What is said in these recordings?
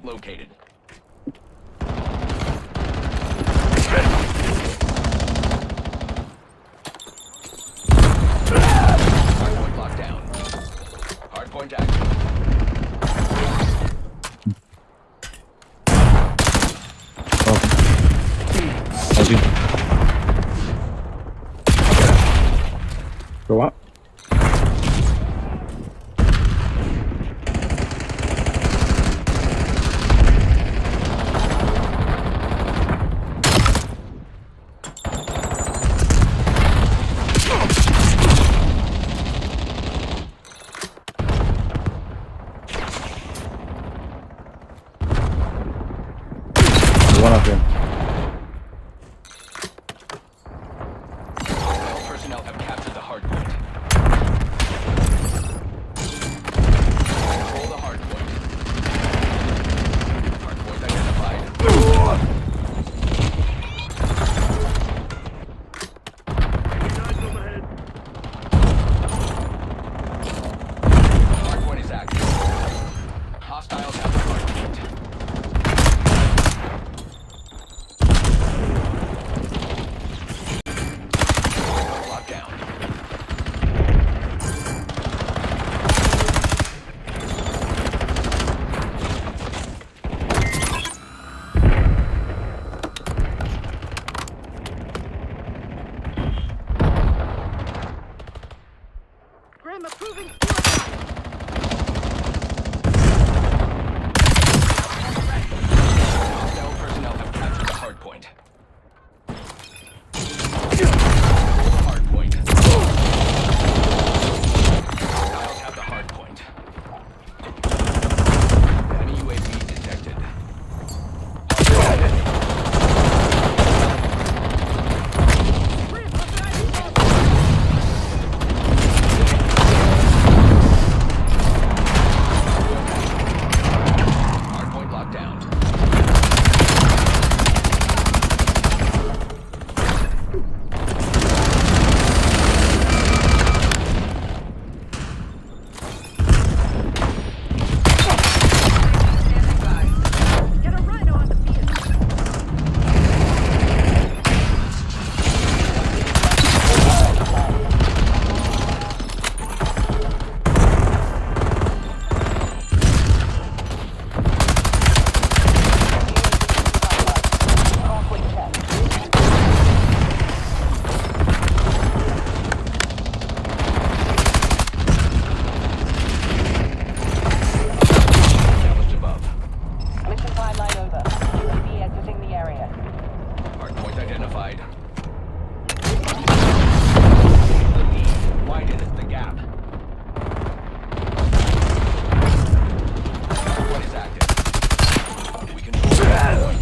Hardpoint located. Hardpoint locked down. Hardpoint active. Go up. One up here. All personnel have captured the hardpoint. Control the hardpoint. Hardpoint identified. Hardpoint is active. Hostiles have the hardpoint. Grim approving Hostile personnel have captured the hardpoint. Control the hardpoint. Hostiles have the hardpoint. Enemy UAV detected. Hardpoint locked down. Get a rhino on the field. Established above. Mission timeline over. UAV exiting the area. Hardpoint identified. The lead. Widen the gap. Hardpoint is active. We control the hardpoint.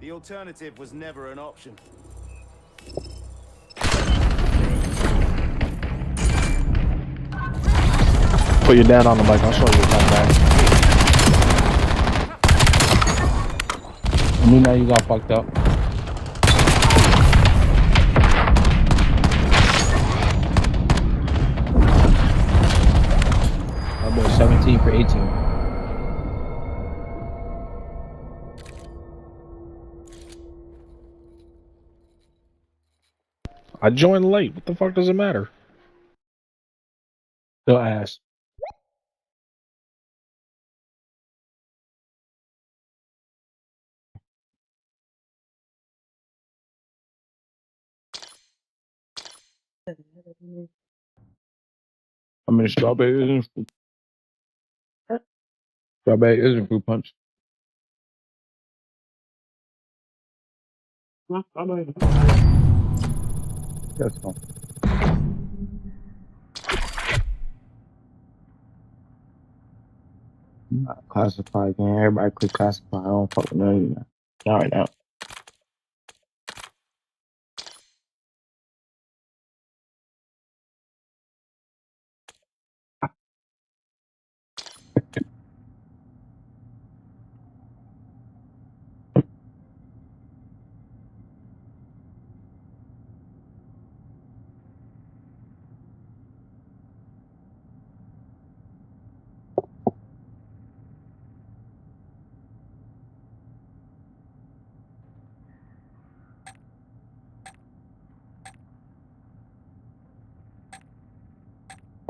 The alternative was never an option. Put your dad on the bike. I'll show you come back. I mean, now you got fucked up. That boy 17 for 18. I joined late. What the fuck does it matter? Still ass. I mean, strawberry isn't fruit punch. That's fine. Not classified again. Everybody quit classified. I don't fuck with none of you now. Not right now.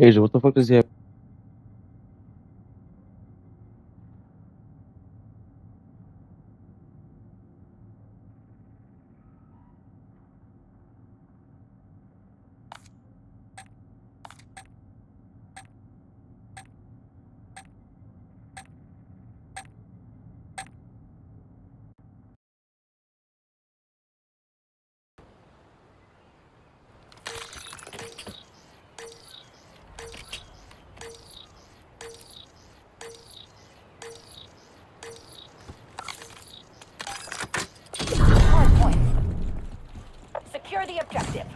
Asia, what the fuck does he have? Hardpoint. Secure the objective.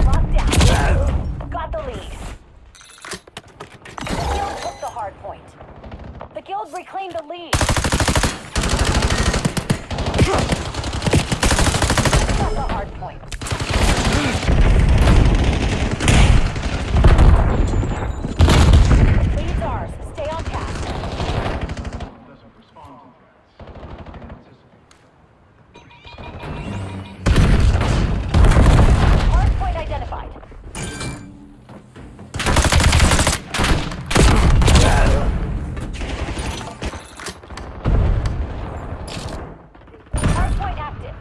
Locked down. Got the lead. The guild took the hardpoint. The guild reclaimed the lead. Got the hardpoint. Lead's ours. Stay on task. Hardpoint identified. Hardpoint active.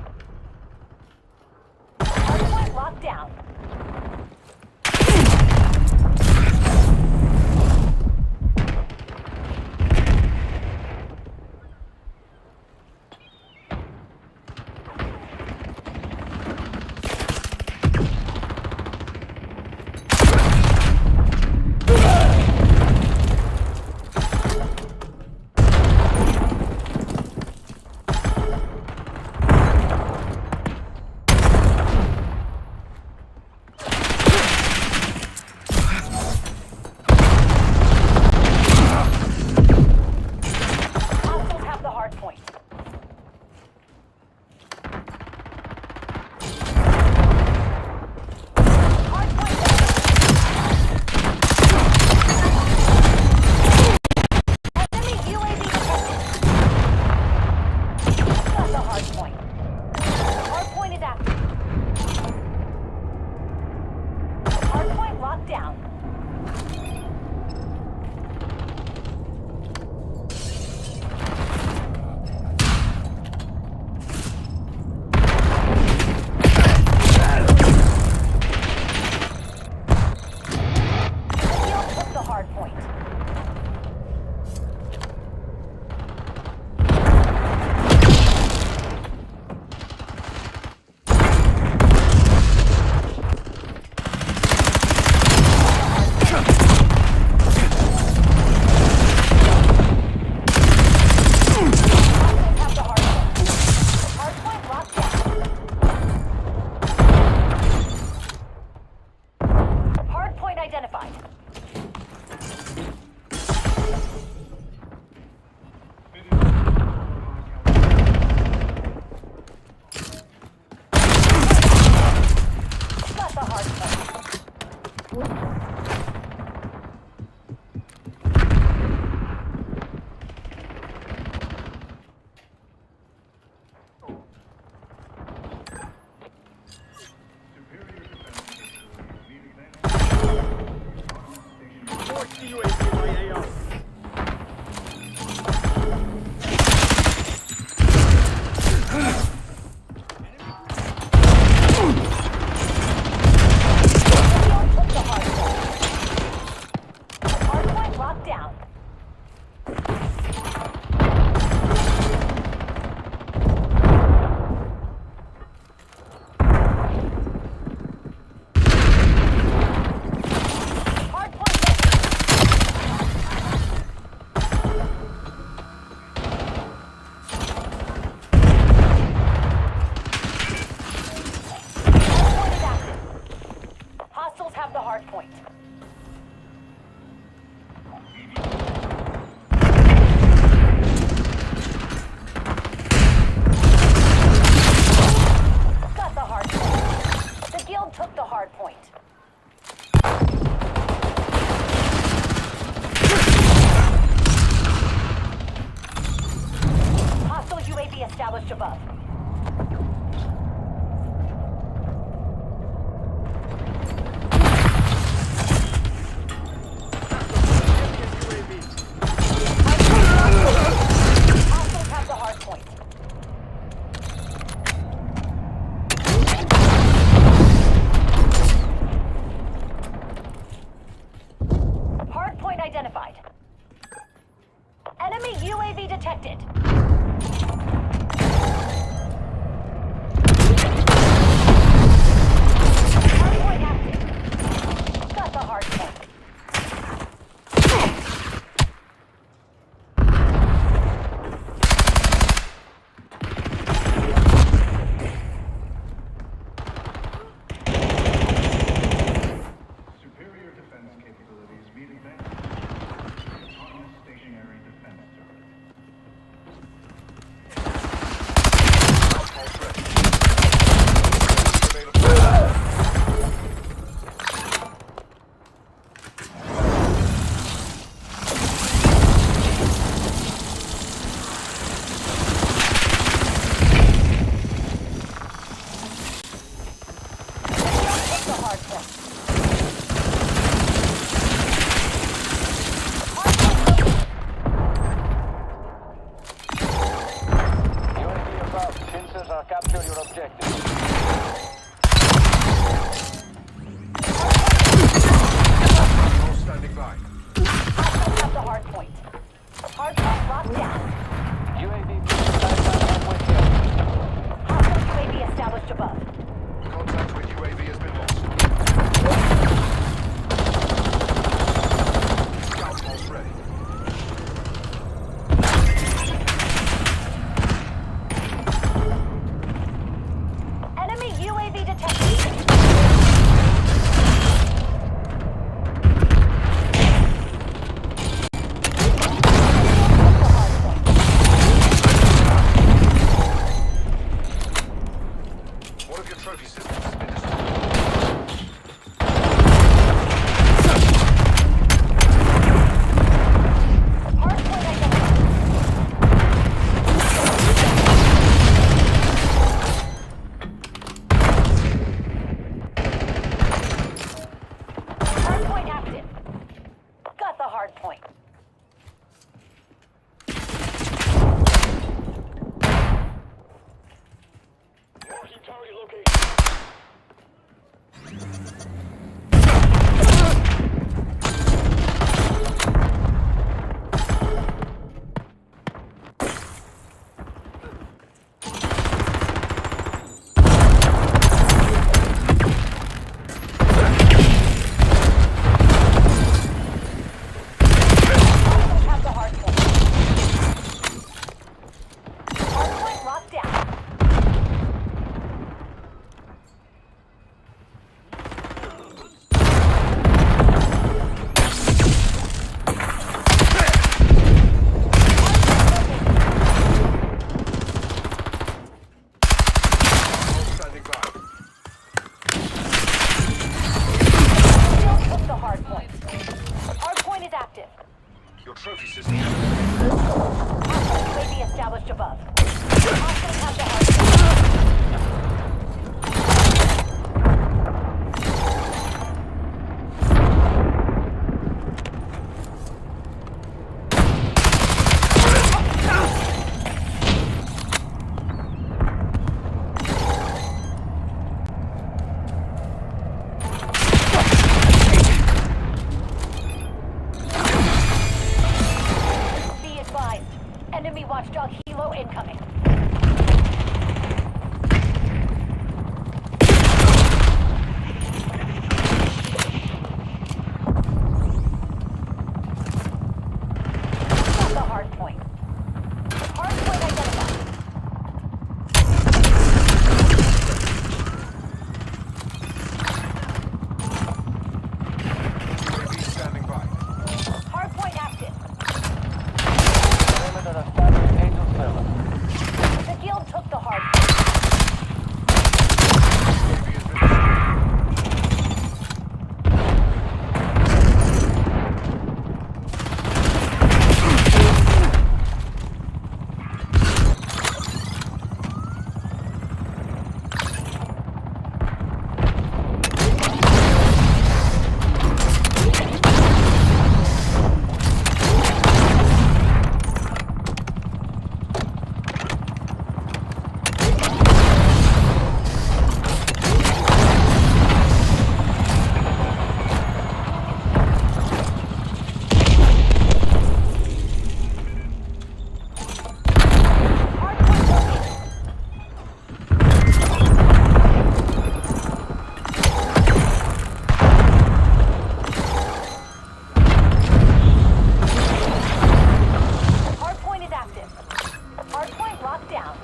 Enemy UAV in my AO. Took the hard point. Hard point locked down. Hard point taken. Hard point is active. Hostiles have the hard point. Got the hard point. The guild took the hard point. Hostile UAV established above. Hostiles have the hard point. Hard point identified. Enemy UAV detected. Hard point active. Got the hard point. Superior defense capabilities meet advanced autonomous stationary defense turret. Took the hard point. UAV above. Sensors are capture your objective. All standing by. Hostiles have the hard point. Hard point locked down. UAV halfway here. Hostile UAV established above. Contact with UAV has been lost. Scout pulse ready. Enemy UAV detected. One of your trophy systems has been destroyed. Hard point identified. Hard point active. Got the hard point. Marking target location. Hostiles have the hard point. Hard point locked down. All standing by. Still took the hard point. Hard point is active. Your trophy system. Hostile UAV established above. Hostiles have the hard point. Watchdog helo incoming. Got the hard point. Hard point identified. UAV standing by. Hard point active. Perimeter established. Angel 7. The guild took the hard point. UAV has been destroyed. Hard point located. Hard point is active. Hard point locked down.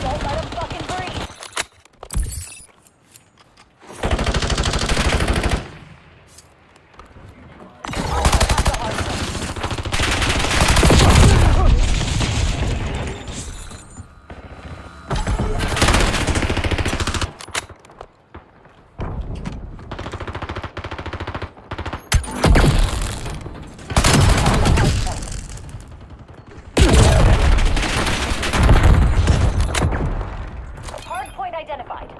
Don't let him fucking breathe. Hard point identified.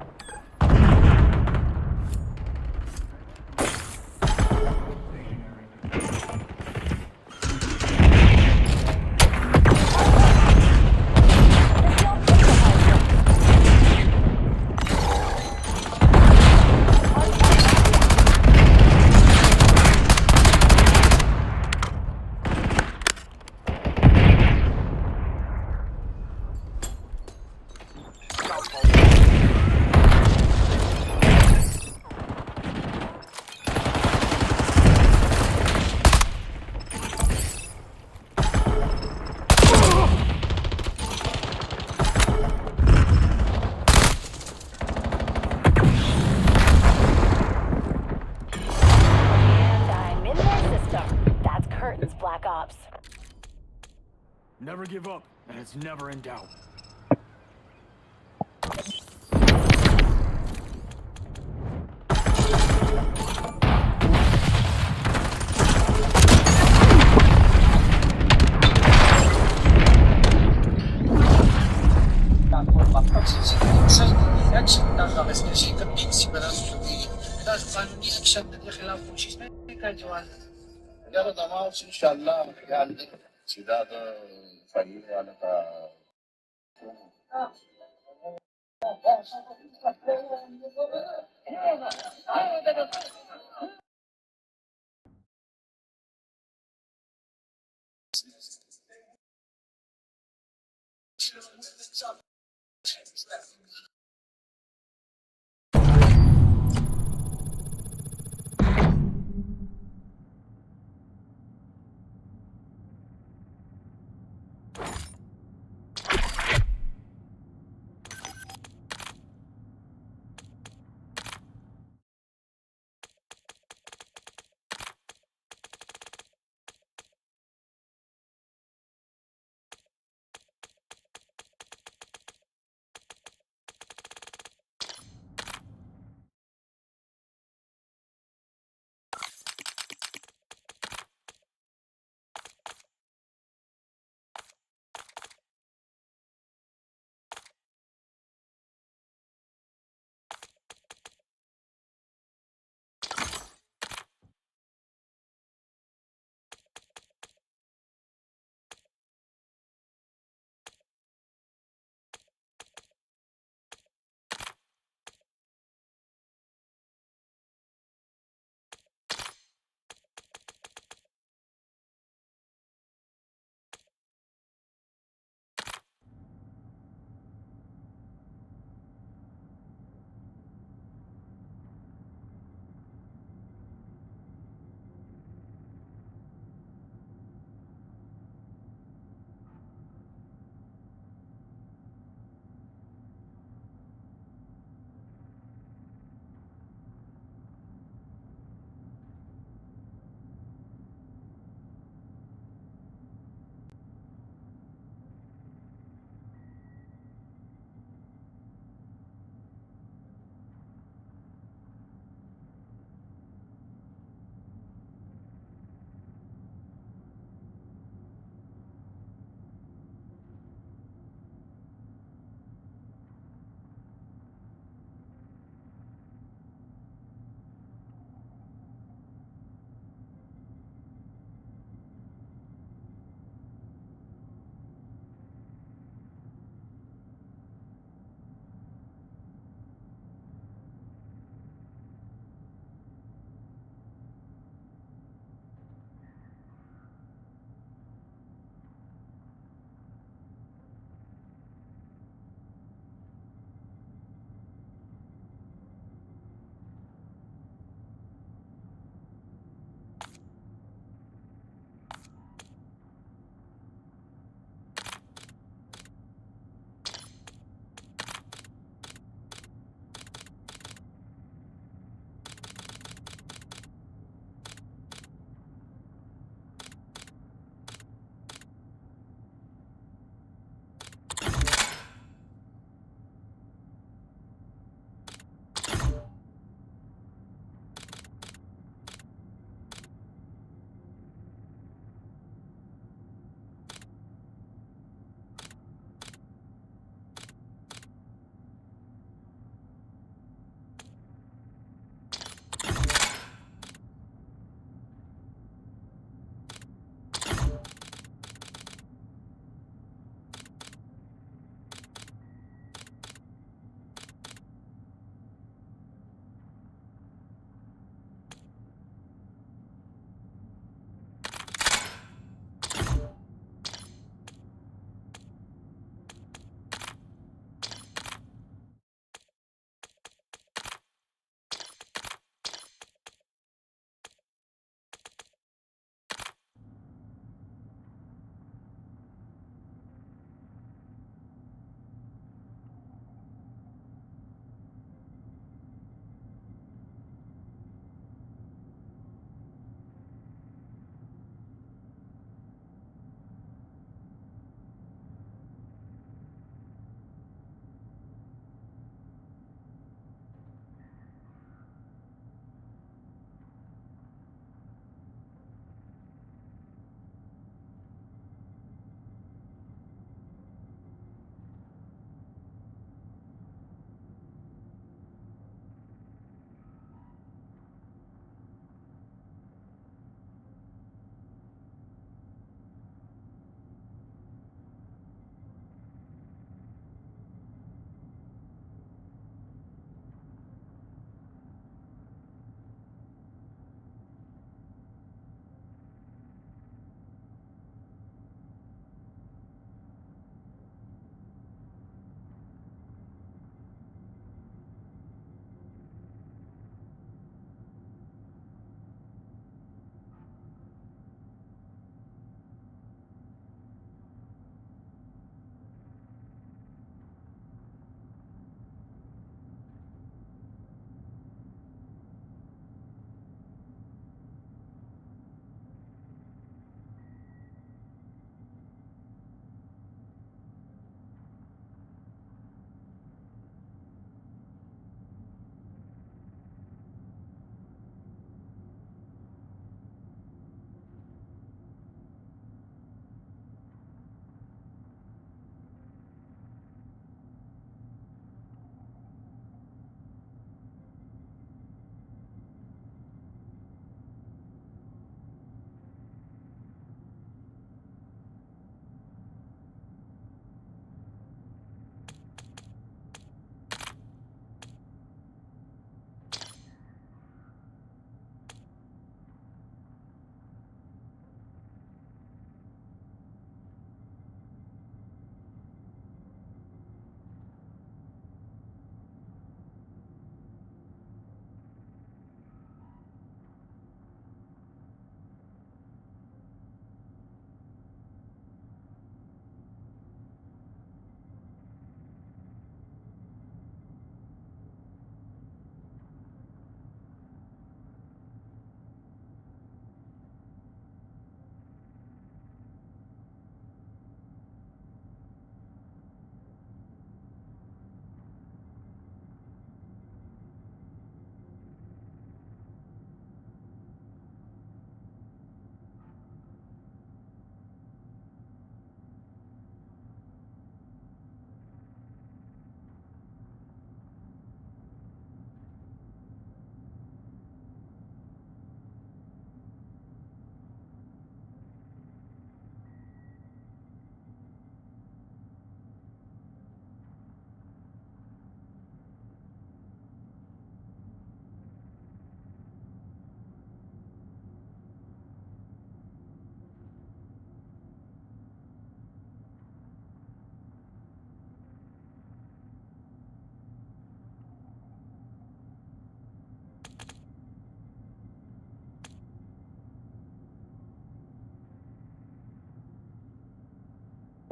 The guild took the hard point. Hard point locked down. And I'm in their system. That's curtains, Black Ops. Never give up, and it's never in doubt. सीधा तो file वाला का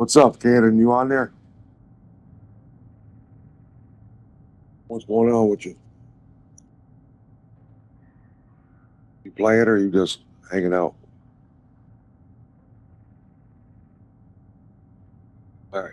What's up, Cannon? You on there? What's going on with you? You playing or you just hanging out? All right.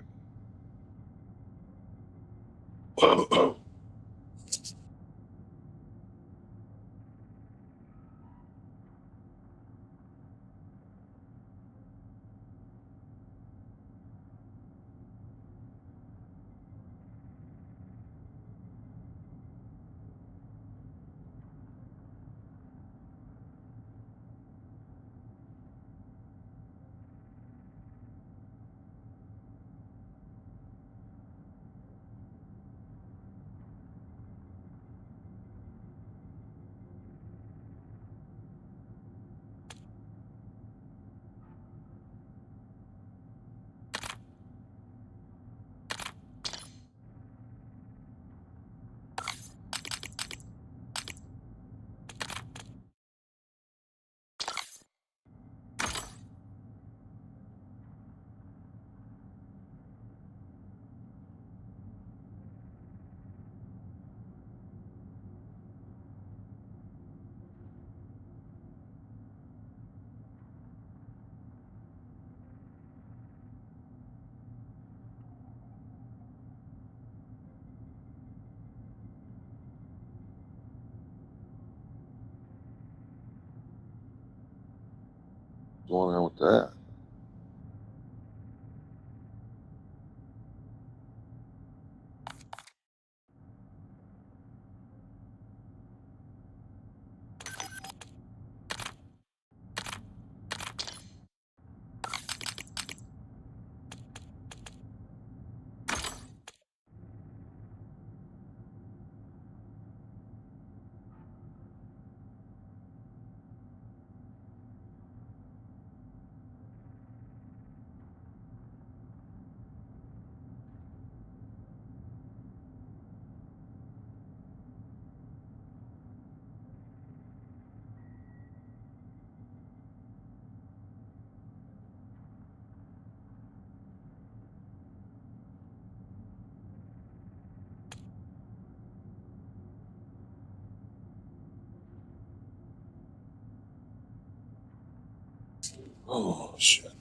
What's going on with that? Oh, shit.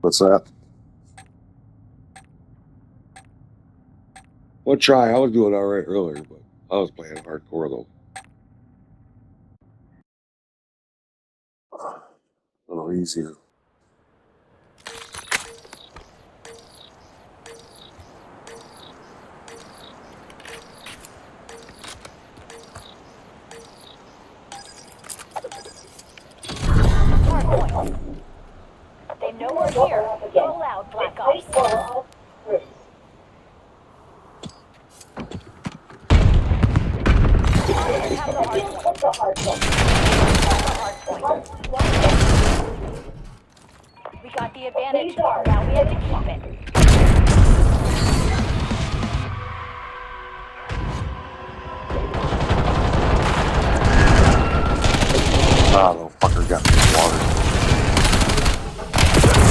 What's that? Well, try. I was doing all right earlier, but I was playing hardcore though. A little easier. Hardpoint. They know we're here. You're allowed, Black Ops. Targets have the hardpoint. We got the advantage. Now we have to keep it. Ah, little fucker got me in the water.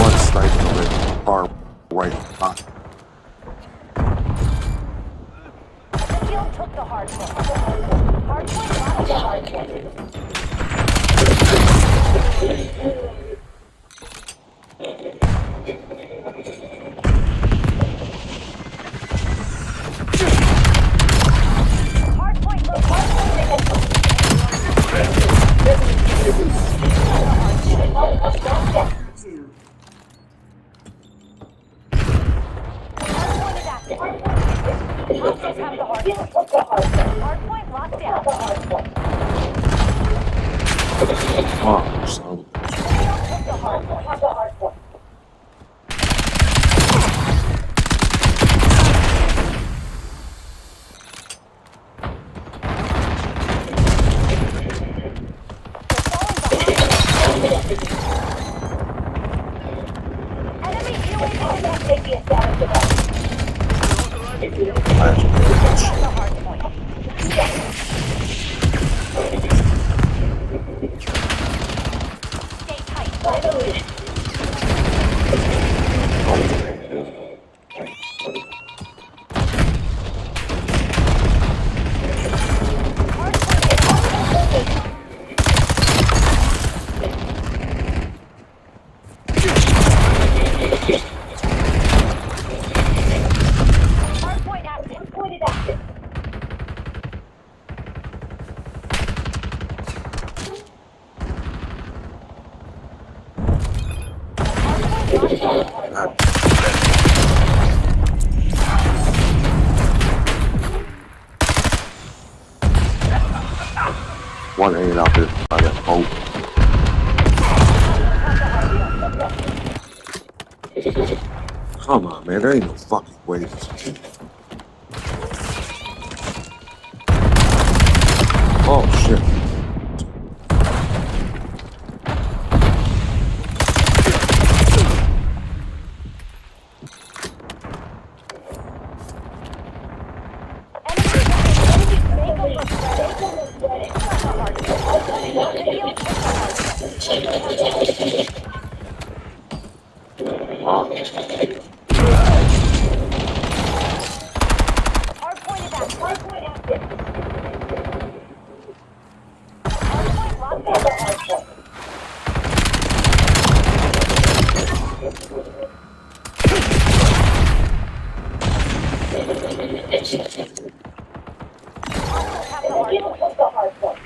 One sniper with far right hot. The field took the hardpoint. Hardpoint lost the hardpoint. Hardpoint located. Hardpoint locked down. Oh, son of a bitch. Took the hardpoint. Enemy UAV detected. Last bitch. The hardpoint. Stay tight. Hardpoint active. One hanging out there. I got hope. Come on, man. There ain't no fucking way. Oh, shit. Hardpoint is active. Hardpoint locked down. Hostiles have the hardpoint.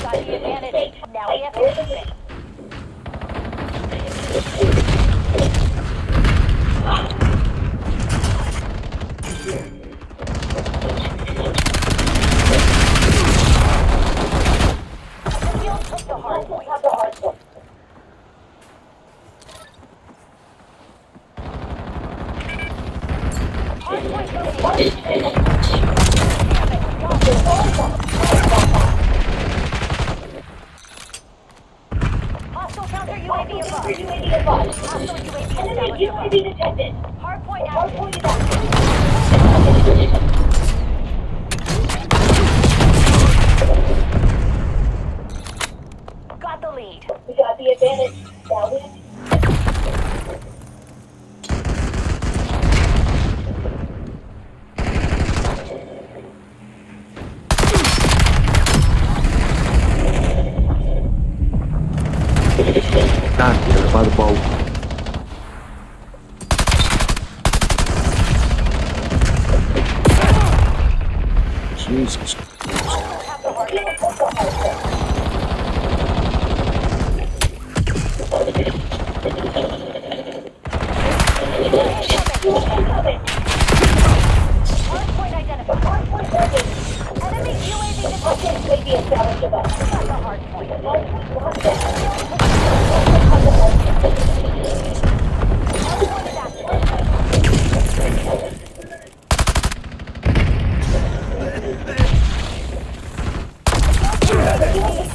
Got the advantage. Now we have to keep it. The field took the hardpoint. Hostile counter UAV above. Hostile UAV detected. Hardpoint active. Got the lead. We got the advantage. Now we God damn it, by the boat. Jesus Christ. have the hardpoint. Hardpoint identified. Enemy UAV detected. Got the hardpoint. Hardpoint is active.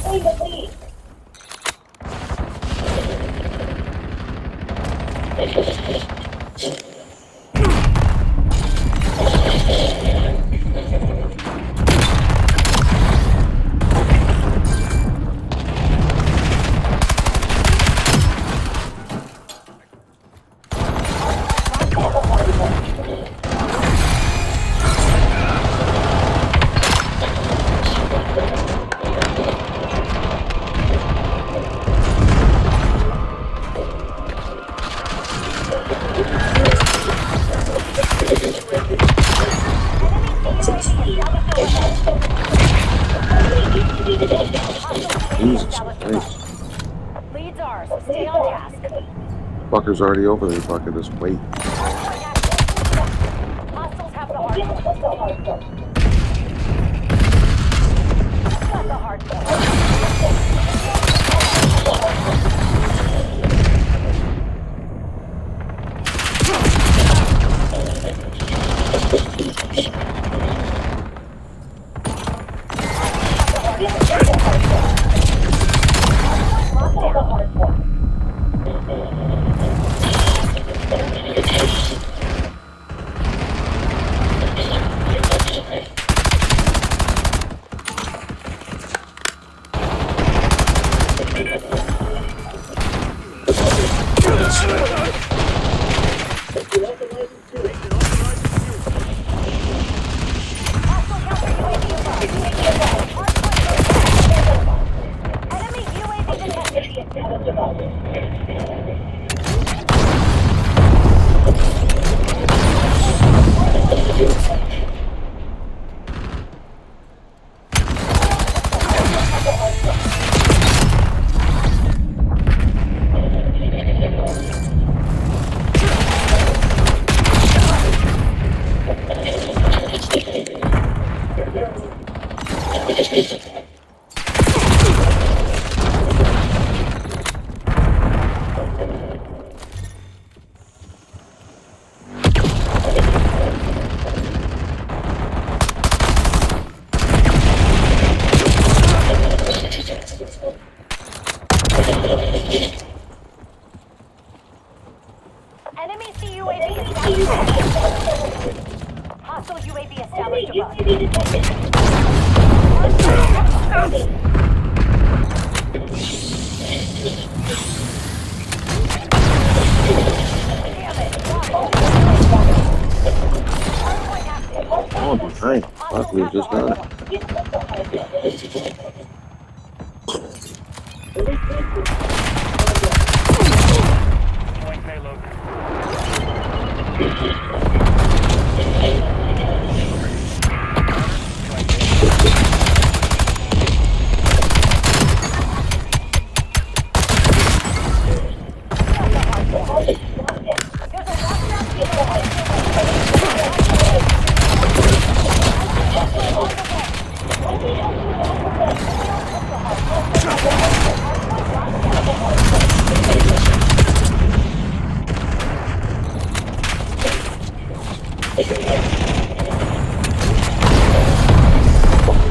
Clean the lead. Fucker's already over there, fucking just wait. Hostiles have the hard point. Got the hard point. Enemy CUAV established. Hostile UAV established above. Oh, nice. Fuck, we just done it. Deploying payload.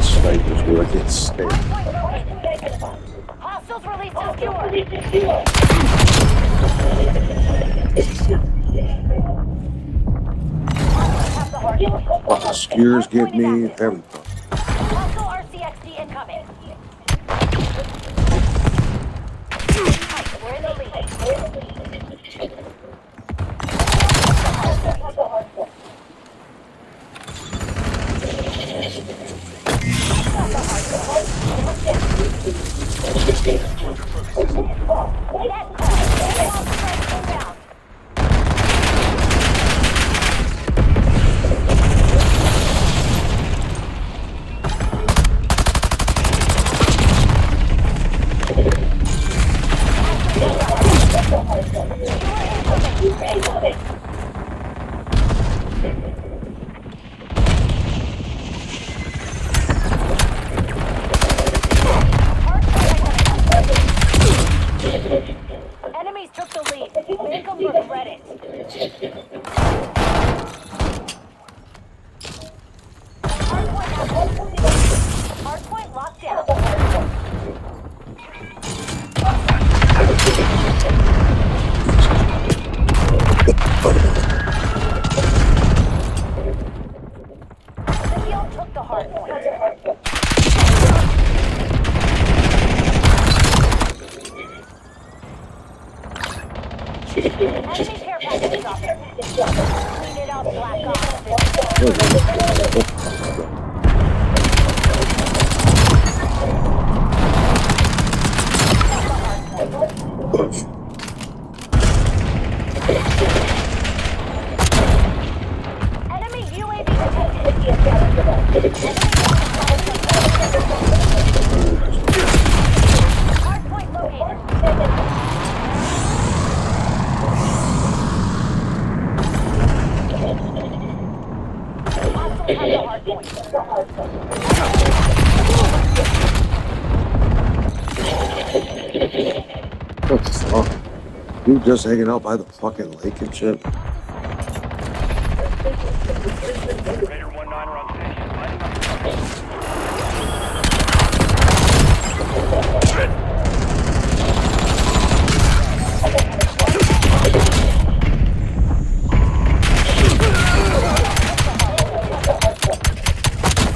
Snipers were like it's stay. Hostiles released to secure. Fucking skewers get me, everything. Hostile RCXD incoming. We're in the lead. Enemies took the lead. Make them regret it. Hardpoint locked down. The field took the hardpoint. Enemy care package dropping. Clean it up, Black Ops. Enemy UAV detected. Hardpoint located. What the fuck? You just hanging out by the fucking lake and shit? Raider 1-9 are on station. Lighting up the target.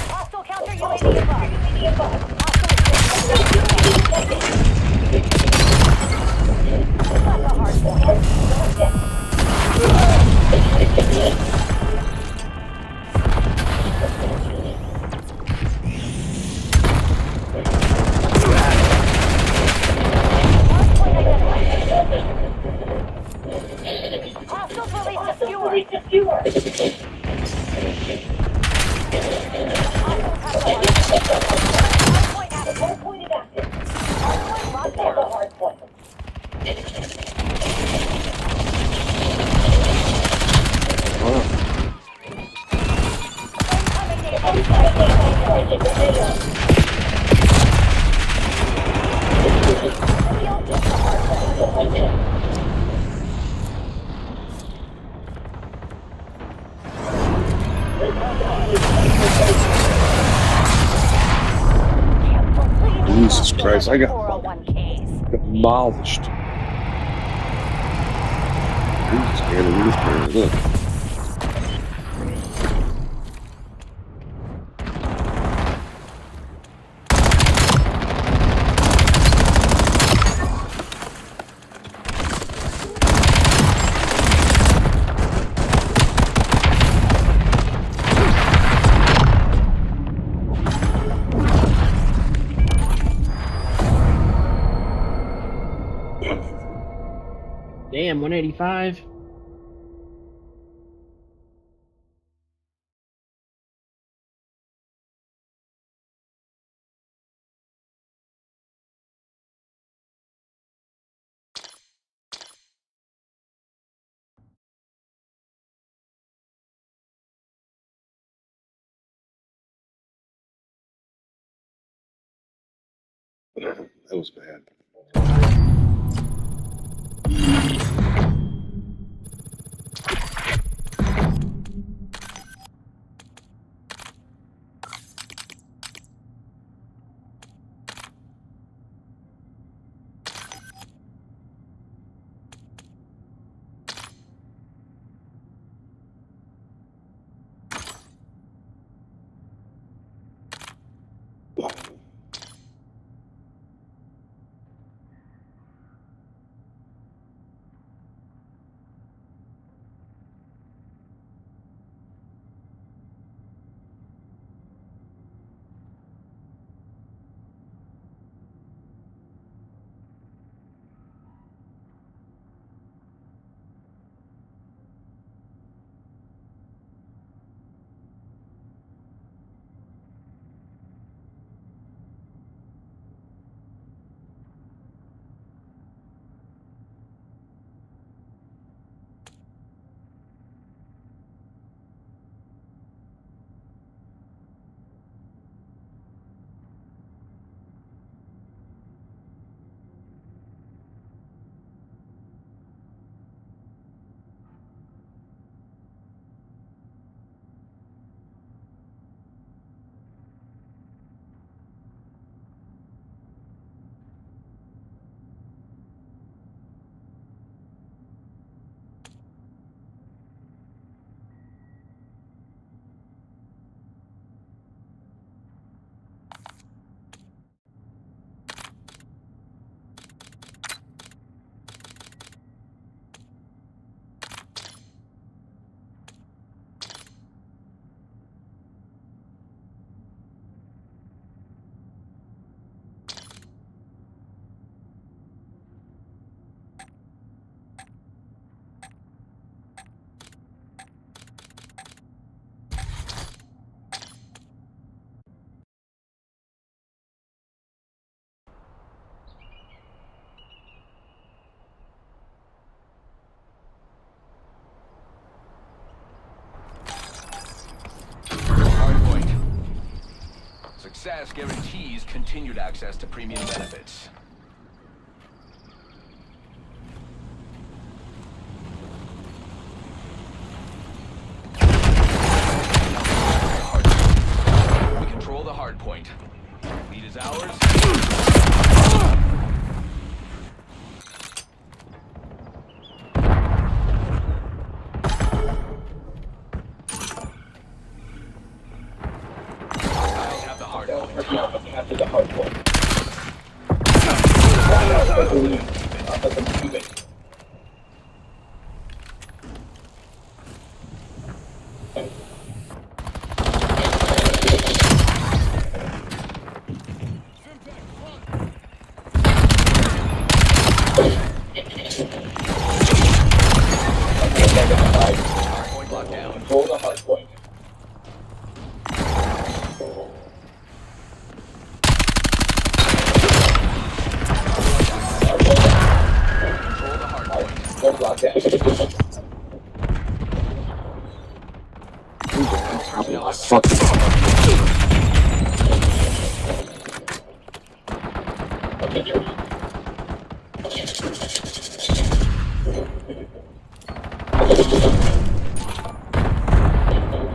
Hostile counter UAV above. Got the hard point. Hard point identified. Hostiles released a skewer. Hostiles have the hard point. Hard point active. Hard point locked down. The hard point. Jesus Christ, I got 401ks. demolished. Jesus, scared of these players. Look. Damn, 185. That was bad. Success guarantees continued access to premium benefits. We control the hard point. Lead is ours. Capture the hard point. Hardpoint locked down. Control the hard point. Control the hardpoint. Hold lock down.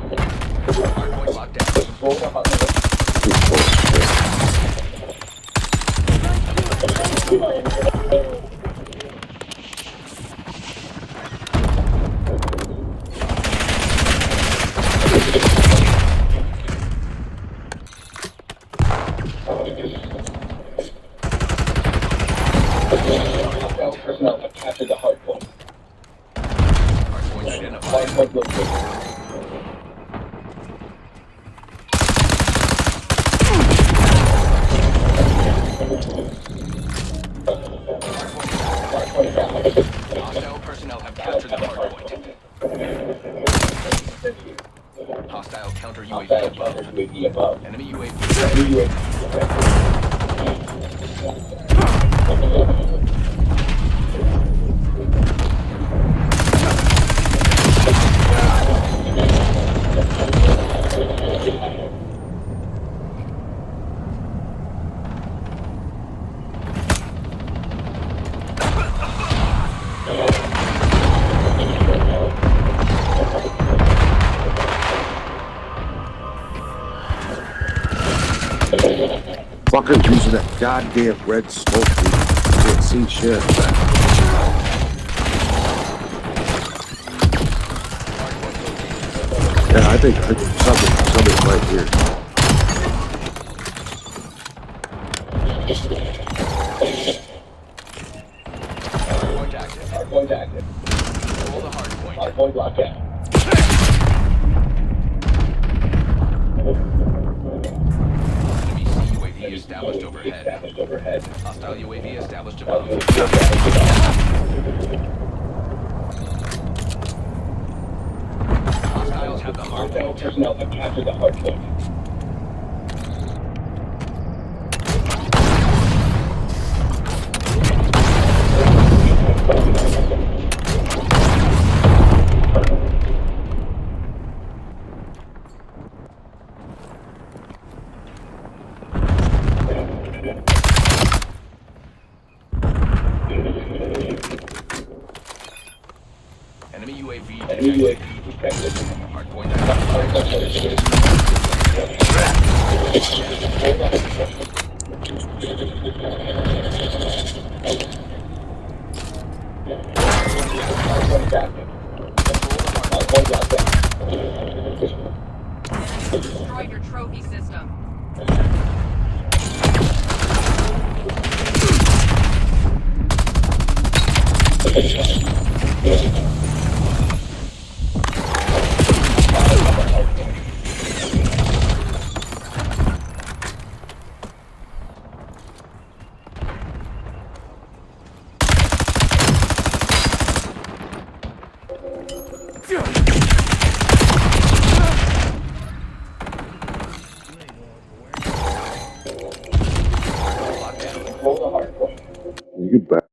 Hardpoint locked down. Control the hard point. Personnel have captured the hard point. Hardpoint identified. Hard point located. Hostile personnel have captured the hardpoint. Hostile counter UAV above. UAV above. Enemy UAV. Fucking using that goddamn red smoke. Dude. Can't see shit. Yeah, I think something's right here. Hardpoint active. Hardpoint active. Control the hardpoint. Hardpoint locked down. Enemy UAV established overhead. Established overhead. Hostile UAV established above. Hostiles have the Hostile hardpoint. personnel have captured the hard point. Enemy UAV Enemy detected. UAV detected. Hardpoint identified. Hardpoint active. Hardpoint locked down. Destroy your trophy system. Control the hard point. You bet.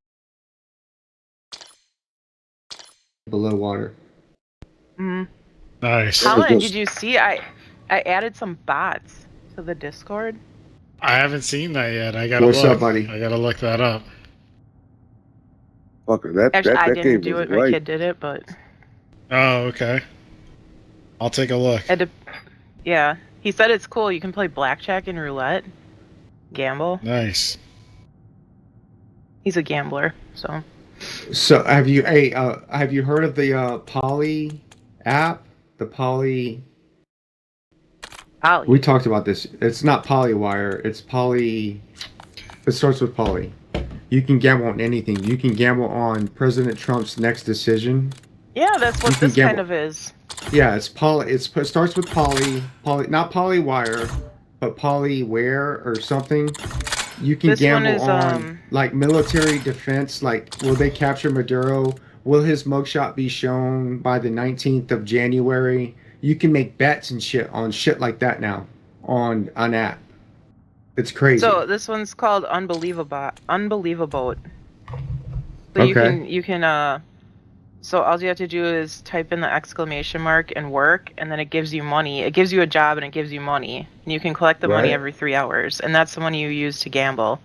Below water. Mm. Nice. Yeah. Colin, just- did you see I added some bots to the Discord? I haven't seen that yet. I gotta What's look. up, buddy? I gotta look that up. Fucker, that Actually, I that didn't game do was it. My right. kid did it, but Oh, okay. I'll take a look. yeah, he said it's cool. You can play blackjack and roulette, gamble. Nice. He's a gambler, so. So have you heard of the Poly app? The Poly. Poly. We talked about this. It's not Polywire. It's Poly. It starts with Poly. You can gamble on anything. You can gamble on President Trump's next decision. Yeah, that's what this kind of is. Yeah, it's Poly. It starts with Poly. Not Polywire, but Polyware or something. You can This one gamble is, on like military defense. Like, will they capture Maduro? Will his mugshot be shown by the 19th of January? You can make bets and shit on shit like that now on an app. It's crazy. So this one's called Unbelievable. So Okay. you can so all you have to do is type in the exclamation mark and work, and then it gives you money. It gives you a job and it gives you money. And you can collect the money Right. every 3 hours, and that's the money you use to gamble.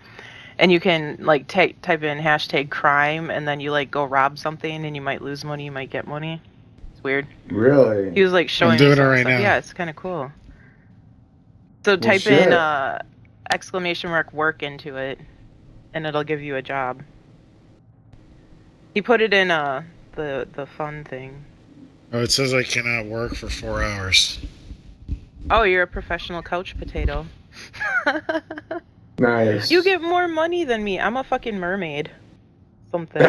And you can like type in hashtag crime, and then you like go rob something, and you might lose money, you might get money. It's weird. Really? He was like showing I'm doing me it some right stuff. now. Yeah, it's kind of cool. So type shit. in exclamation mark work into it, and it'll give you a job. He put it in the fun thing. Oh, it says I cannot work for 4 hours. Oh, you're a professional couch potato. Nice. You get more money than me. I'm a fucking mermaid. Something.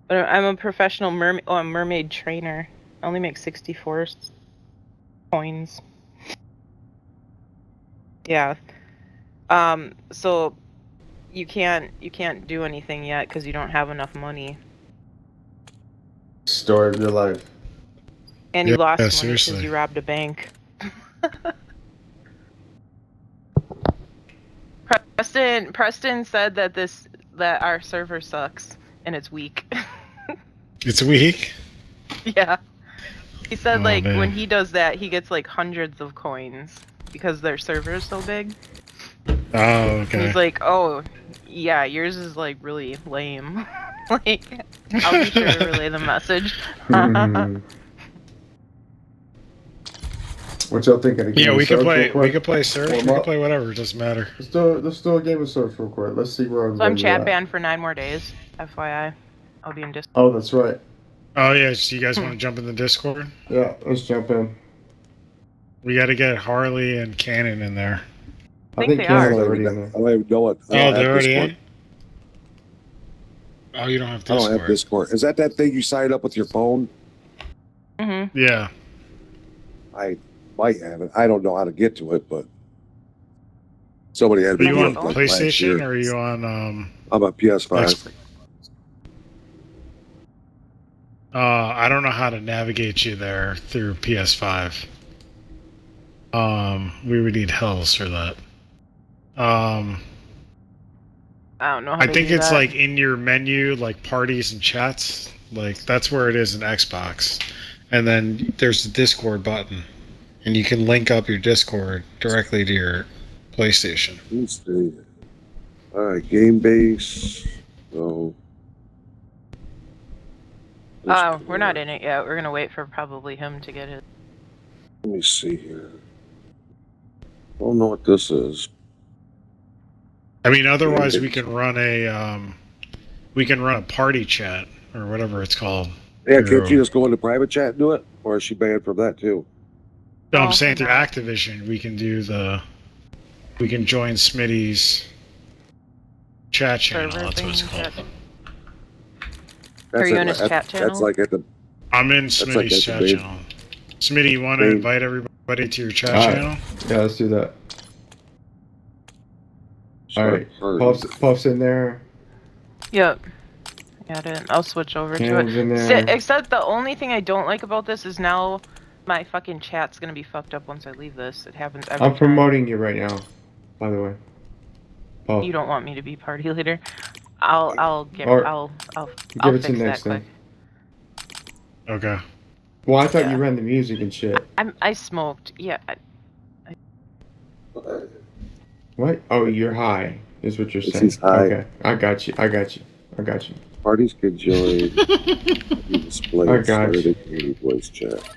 But I'm a professional mermaid. Oh, I'm a mermaid trainer. I only make 64 coins. Yeah. So you can't do anything yet because you don't have enough money. Story of your life. And you Yeah, lost money because seriously. you robbed a bank. Preston said that our server sucks and it's weak. It's weak. Yeah. He said Oh, like man. when he does that he gets like hundreds of coins because their server is so big. Oh, And okay. he's like, "Oh, yeah, yours is like really lame." Like, I'll be sure to relay the message. Hmm. What y'all think of the game? Yeah, we of could Surf play. real quick? We could play Surf. We Warm could up. play whatever. It doesn't matter. Let's do a game of Surf real quick. Let's see where So I'm chat banned for 9 more days. FYI, I'll be in Discord. Oh, that's right. Oh yeah. So you guys want to jump in the Discord? Yeah, let's jump in. We got to get Harley and Cannon in there. I think they Cannon's are. already in there. I don't even know it. I Oh, don't they're have already Discord. in. Oh, you don't have I don't Discord. have Discord. Is that thing you sign up with your phone? Mm-hmm. Yeah. I might have it. I don't know how to get to it, but somebody had Are me you do on it like last PlayStation year. or are you on I'm on PS5. Xbox? I don't know how to navigate you there through PS5. We would need Hells for that. I don't know how I to think do it's that. like in your menu, like parties and chats. Like that's where it is in Xbox. And then there's the Discord button. And you can link up your Discord directly to your PlayStation. Let's see. All right, game base. So. Oh, we're not in it yet. We're gonna wait for probably him to get his. Let me see here. I don't know what this is. I mean, otherwise we can run a party chat or whatever it's called. Yeah, Through- can't you just go into private chat and do it? Or is she banned from that too? No, I'm Oh, saying through no. Activision we can join Smitty's chat channel. Server That's what it's thing, called. chat. Are you in his chat channel? That's like at the. I'm in like Smitty's at the chat main- channel. Smitty, you want to main- invite everybody to your chat All right. channel? Yeah, let's do that. All right, Party. Puff's in there. Yep. Got it. I'll switch over Cannon's to in it. there. Except the only thing I don't like about this is now my fucking chat's gonna be fucked up once I leave this. It happens every I'm time. promoting you right now, by the way. Puff. You don't want me to be party leader. I'll get Or- I'll Give it to fix that next quick. Okay. Well, I thought Yeah. you ran the music and shit. I smoked. Yeah. What? Oh, you're high, is what you're This saying. is high. Okay, I got you. I got you. I got you. Parties can join. You display I a got you. started community voice chat.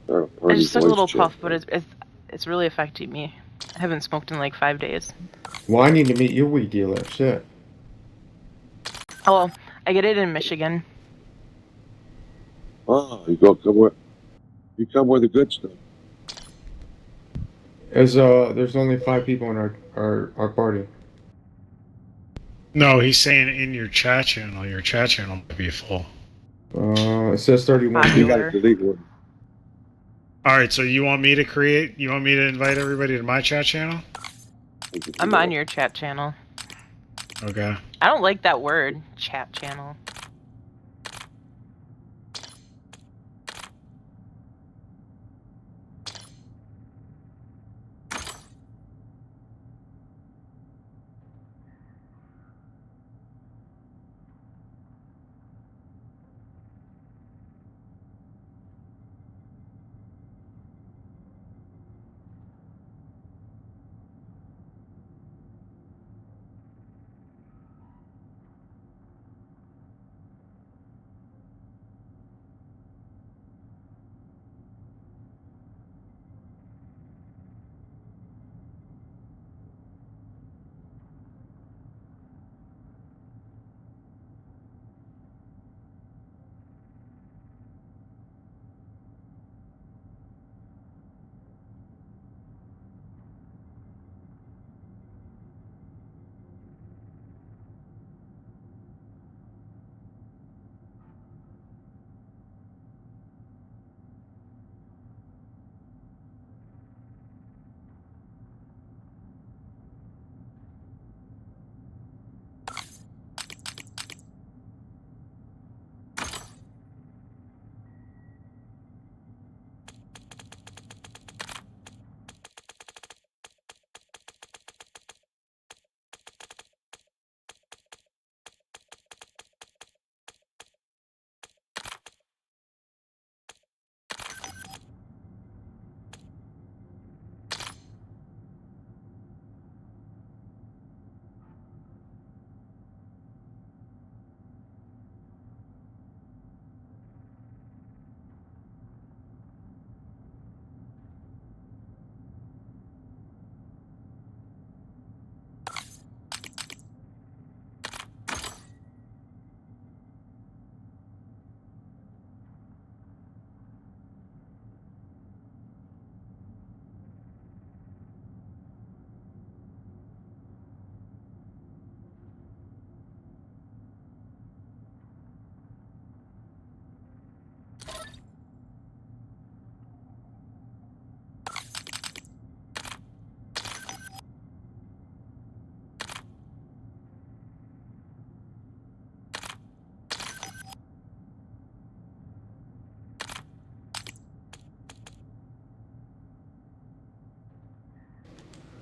I Party just took a voice little chat. puff, but it's really affecting me. I haven't smoked in like 5 days. Well, I need to meet your weed dealer. Shit. Oh, I get it in Michigan. Oh, you come where the good stuff. There's only 5 people in our party. No, he's saying in your chat channel. Your chat channel might be full. It says 31 You people. got to delete one. All right, so you want me to create? You want me to invite everybody to my chat channel? I'm on your chat channel. Okay. I don't like that word, chat channel.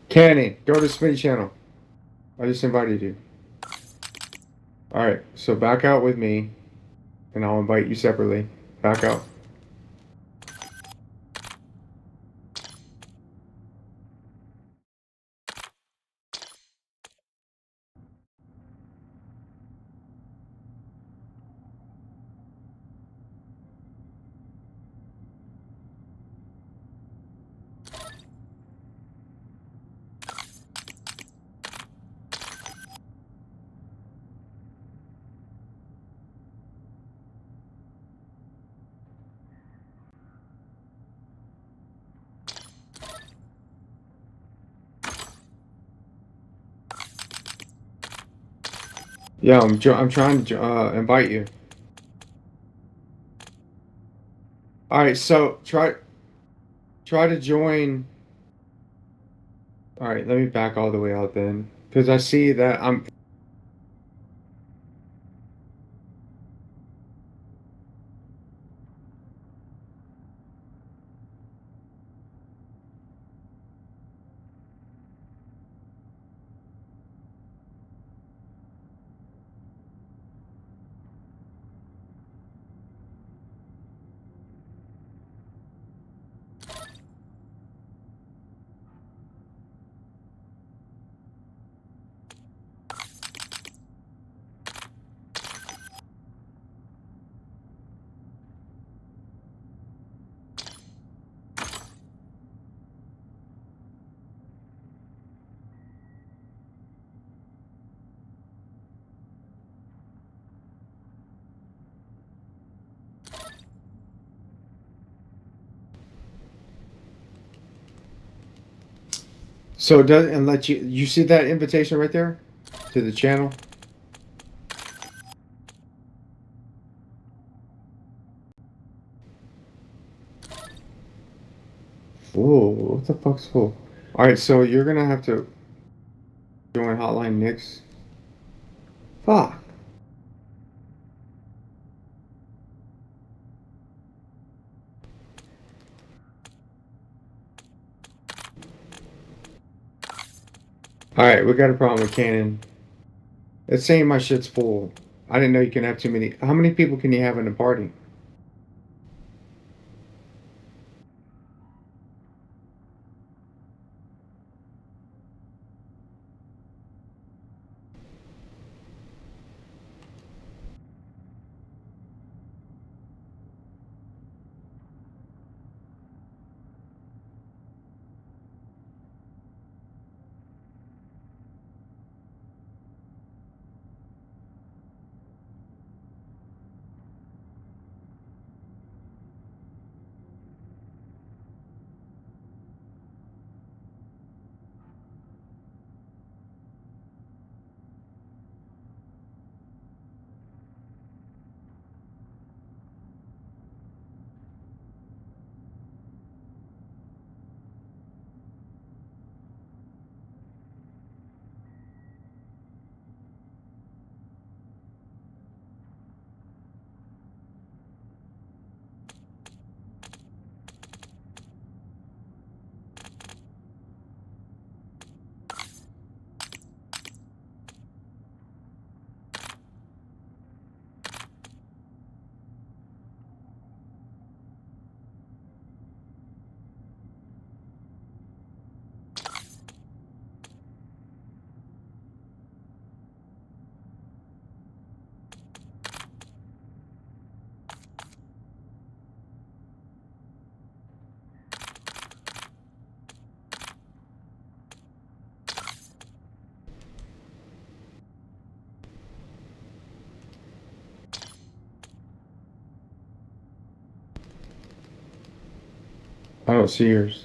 Cannon, go to Smitty channel. I just invited you. Alright, so back out with me, and I'll invite you separately. Back out. Yeah, I'm trying to invite you. All right, so try to join. All right, let me back all the way out then, because I see that I'm. So it doesn't let you see that invitation right there to the channel? Whoa, what the fuck's full? Alright, so you're gonna have to join Hotline Nix. Fuck. Alright, we got a problem with Canon. It's saying my shit's full. I didn't know you can have too many. How many people can you have in a party? I don't see yours.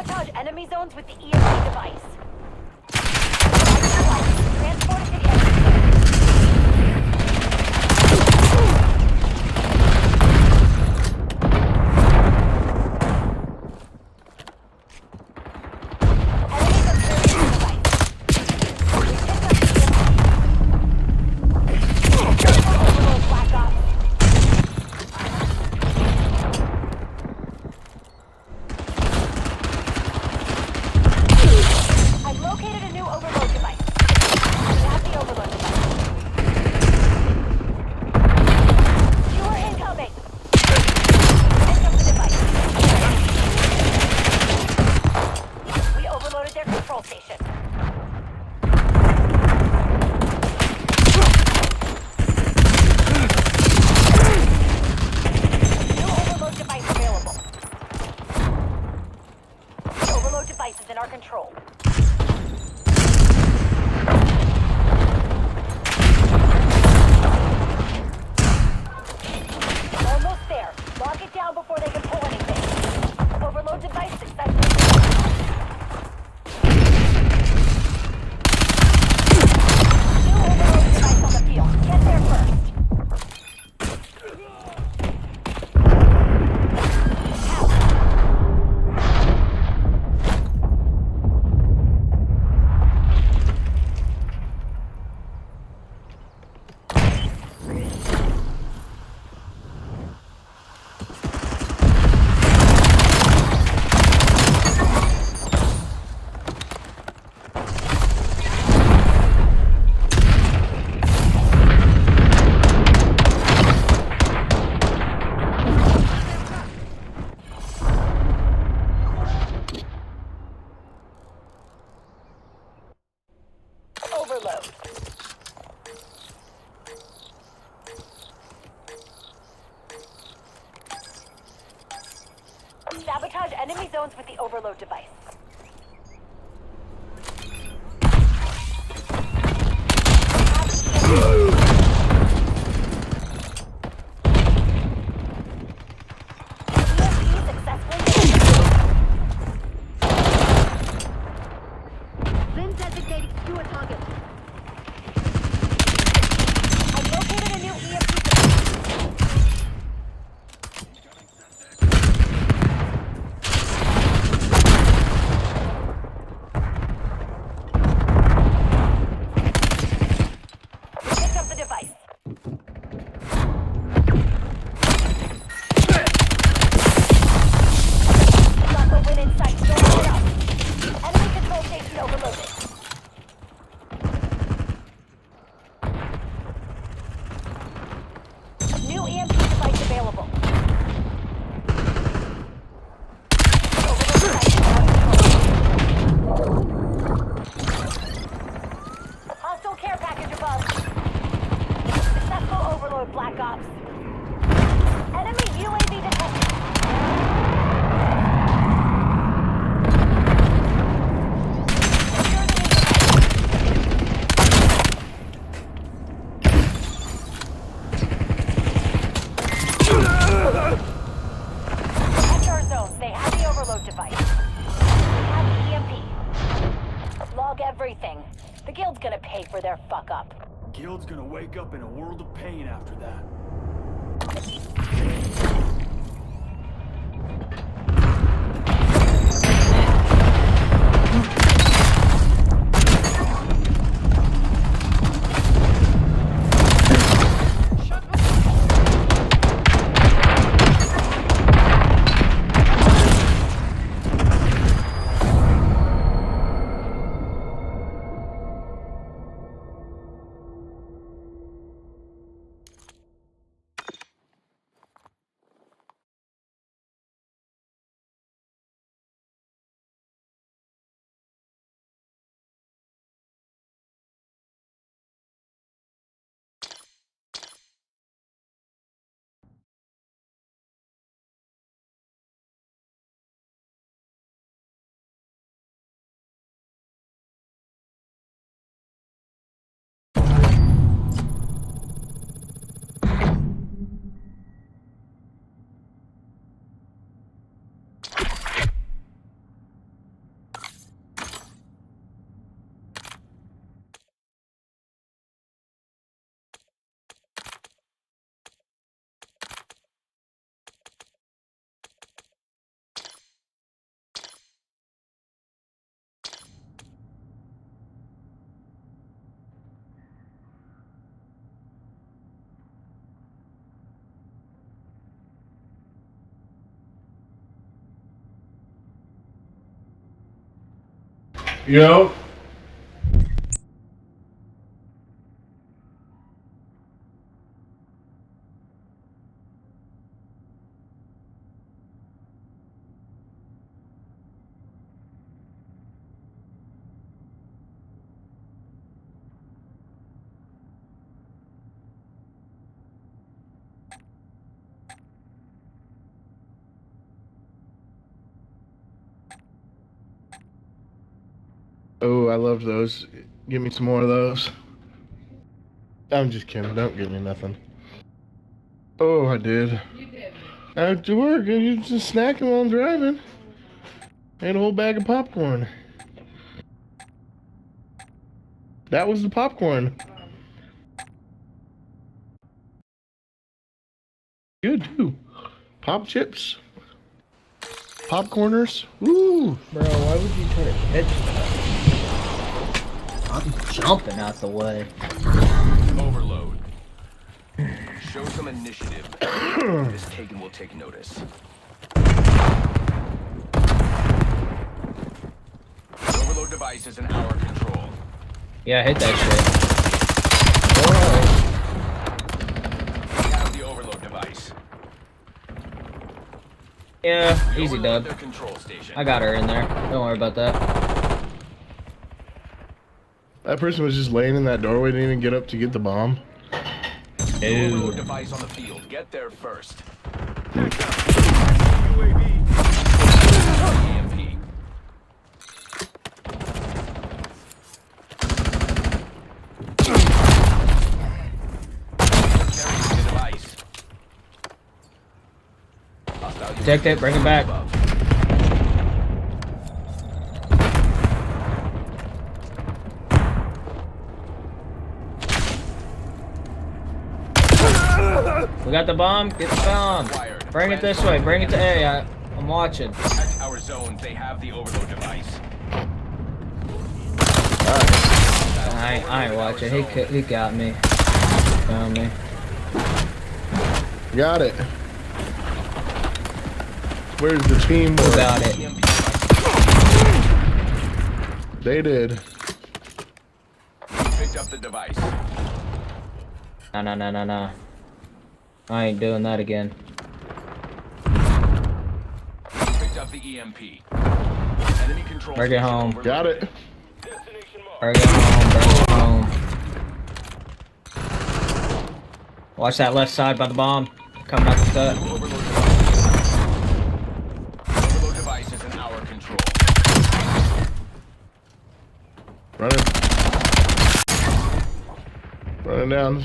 Sabotage enemy zones with the EMP device. Transport it to the enemy zone. Enemies are carrying the device. We picked up the EMP. Overload Black Ops. I've located a new overload device. We have the overload device. Viewer incoming. Pick up the device. We overloaded their control station. New overload device available. The overload device is in our control. Almost there. Lock it down before they can pull anything. Overload device successful. New overload device on the field. Get there first. Overload. Sabotage enemy zones with the overload device. EMP successfully. Bin designated to a target. I've located a new EMP device. Pick up the device. Got the win in sight. Don't let it up. Enemy control station overloaded. New EMP device available. Overload device is out of control. Hostile care package above. Successful overload, Black Ops. Enemy UAV detected. Secure the new device. Protect our zones. They have the overload device. We have the EMP. Log everything. The guild's gonna pay for their fuck up. Guild's gonna wake up in a world of pain after that. Yo. Oh, I love those. Give me some more of those. I'm just kidding. Don't give me nothing. Oh, I did. You did. I had to work. You just snacking while I'm driving. Ate a whole bag of popcorn. That was the popcorn. Good too. Pop chips. Popcorners. Woo! Bro, why would you try to catch that? I'm jumping out the way. Overload. Show some initiative. This Kagan will take notice. The overload device is in our control. Yeah, hit that shit. We have the overload device. Yeah, easy Overload dub. their control station. I got her in there. Don't worry about that. That person was just laying in that doorway, didn't even get up to get the bomb. The overload device on the field. Get there first. EMP. Carry the device. Hostile Protect it, bring it back. above. We got the bomb. Get the bomb. Bring it this way. Bring it to A. I'm watching. Protect our zones. They have the overload device. I ain't watching. He got me. Found me. Got it. Where's the team? Who got it? They did. Picked up the device. No. I ain't doing that again. Picked up the EMP. Enemy control. Bring it home. Got it. Bring it home. Bring it home. Watch that left side by the bomb. Coming out the cut. Overload device is in our control. Running down.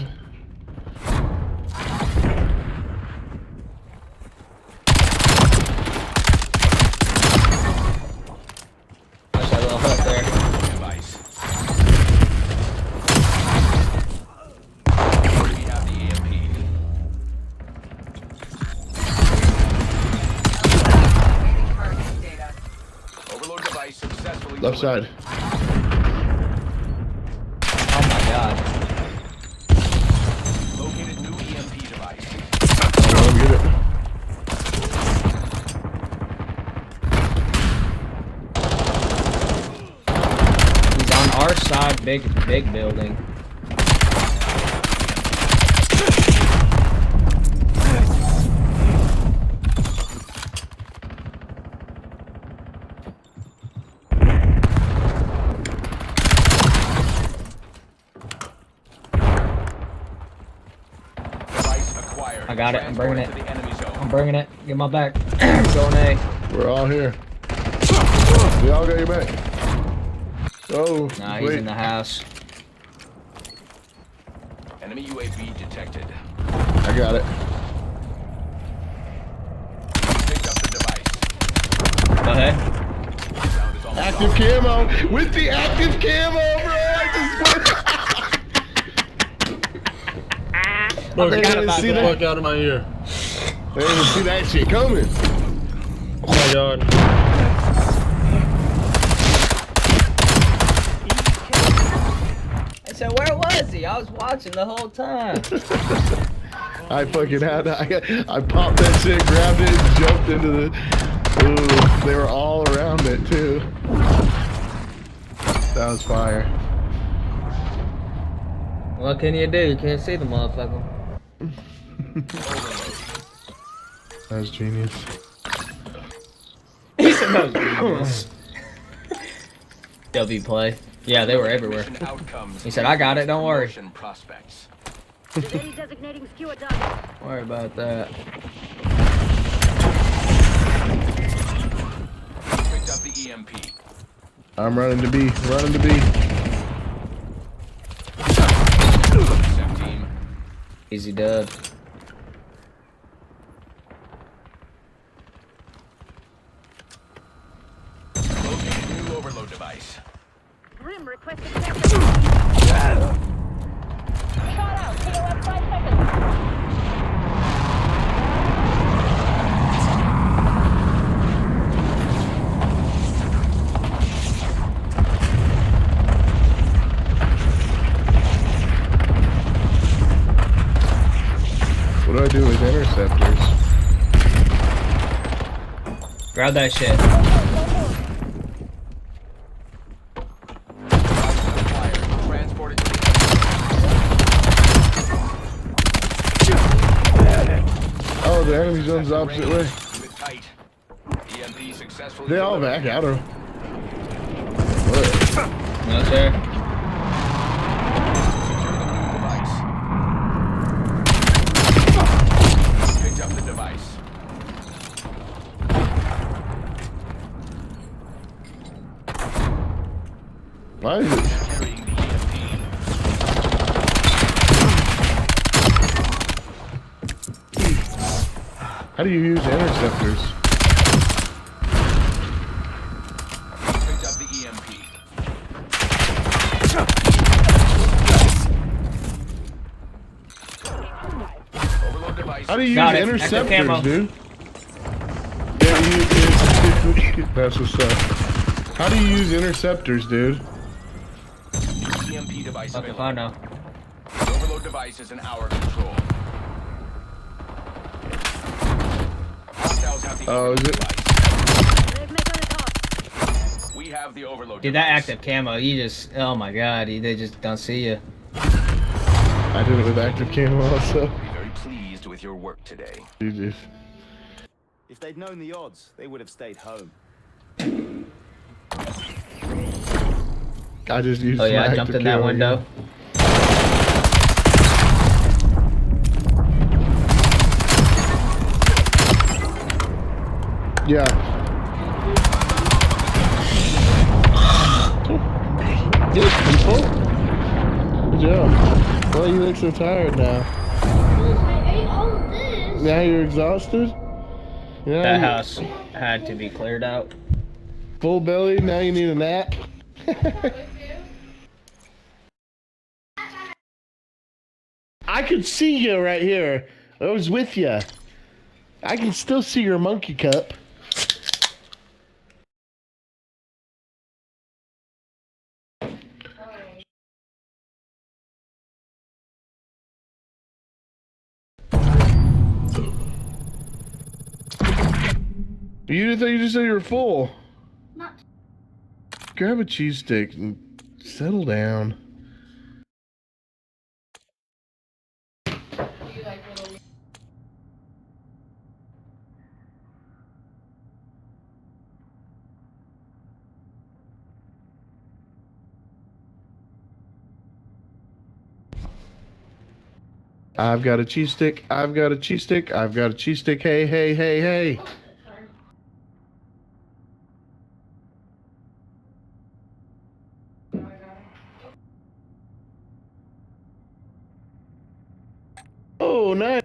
Watch that little hut there. Device. We have the EMP. Overload device successfully. Left side. Oh my god. Located new EMP device. I'll get it. He's on our side, big building. Device acquired. I got it. I'm bringing it. Transported to the enemy zone. I'm bringing it. Get my back. Going A. We're all here. We all got your back. Oh, Nah, he's wait. in the house. Enemy UAV detected. I got it. Picked up the device. Go ahead. Sound is almost Active off. camo. With the active camo, bro. Look, I didn't see that. Fuck out of my ear. I didn't see that shit coming. Oh my god. I said, where was he? I was watching the whole time. I fucking had that. I popped that shit, grabbed it, and jumped into the. Ooh, they were all around it too. That was fire. What can you do? You can't see the motherfucker. That was genius. He said that was genius. W play. Yeah, they were everywhere. He said, I got it, don't worry. Designating skewer done. Don't worry about that. Picked up the EMP. I'm running to B. Running to B. Easy dub. Located new overload device. Grim requested sector. Shot out. TOF 5 seconds. What do I do with interceptors? Grab that shit. Oh, the enemy zone's the opposite way. They all back out of. No, sir. Picked up the device. Why is it? How do you use interceptors? Picked up the EMP. Overload device. How do you Got use it. Active camo. interceptors, dude? Yeah, that's what's up. How do you use interceptors, dude? EMP device Fuck if available. I know. The overload device is in our control. Hostiles have the Oh, is it? device. We have the overload Dude, that device. active camo, you just, oh my god, they just don't see you. I did it with active camo also. Be very pleased with your work today. Jesus. If they'd known the odds, they would have stayed home. I just used Oh yeah, my I jumped active in that camo window. again. Yeah. Good people. Good job. Why you look so tired now? Now you're exhausted? Yeah, That house had to be cleared out. full belly, now you need a nap? I could see you right here. I was with you. I can still see your monkey cup. You thought you just said you were full. Grab a cheese stick and settle down. I've got a cheese stick. I've got a cheese stick. I've got a cheese stick. Hey, hey, hey, hey. Oh, nice.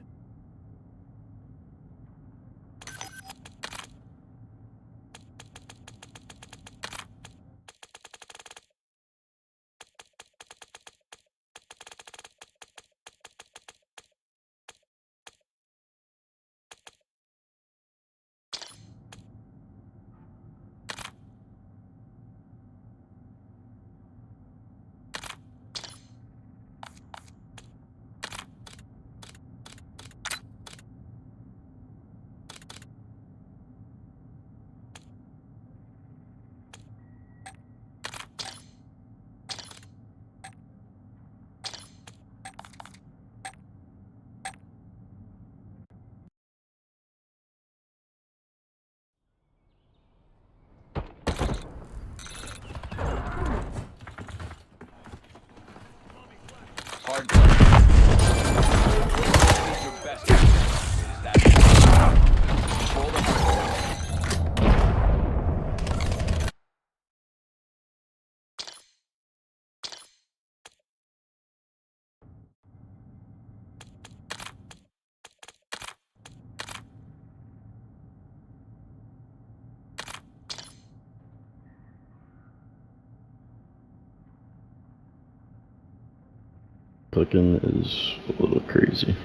clicking is a little crazy.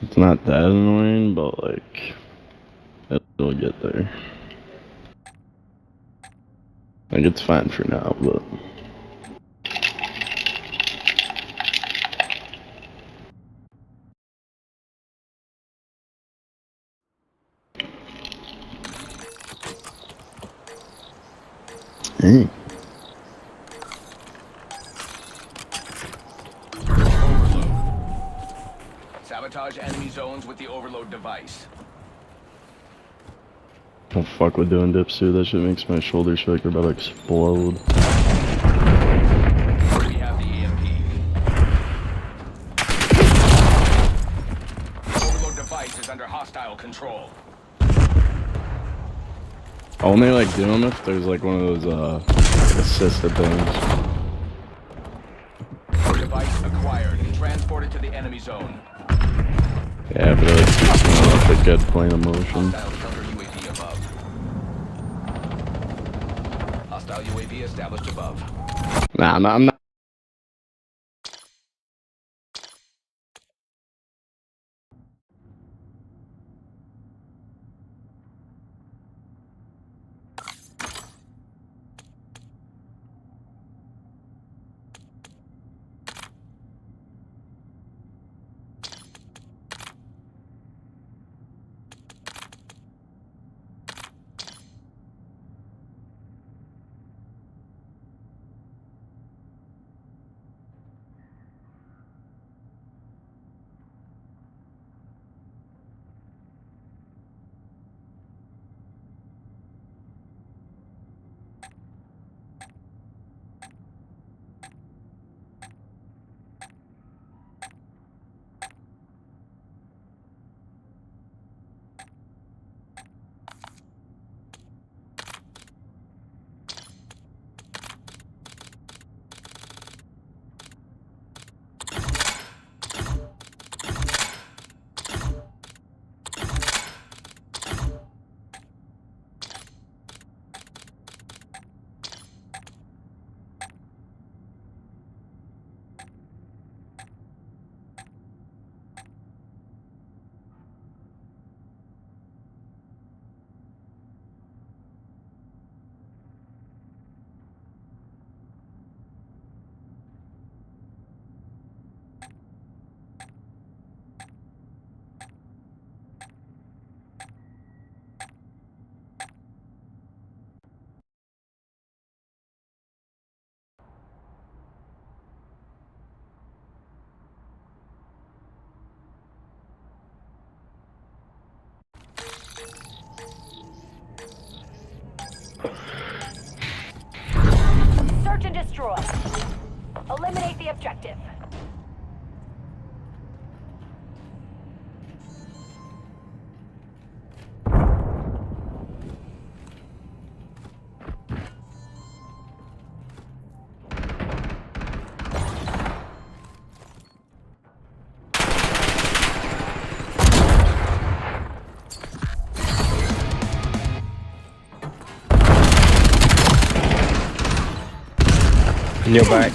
It's not that annoying, but like, it'll get there. Like, it's fine for now, but. Hey. Sabotage enemy zones with the overload device. Don't fuck with doing dips too, that shit makes my shoulders feel like they're about to explode. We have the EMP. Overload device is under hostile control. I only like do them if there's like one of those assisted things. Device acquired. Transported to the enemy zone. Yeah, but it like keeps me off a good plane of motion. Hostile counter UAV above. Hostile UAV established above. Nah, I'm not. Search and destroy. Eliminate the objective. In your back.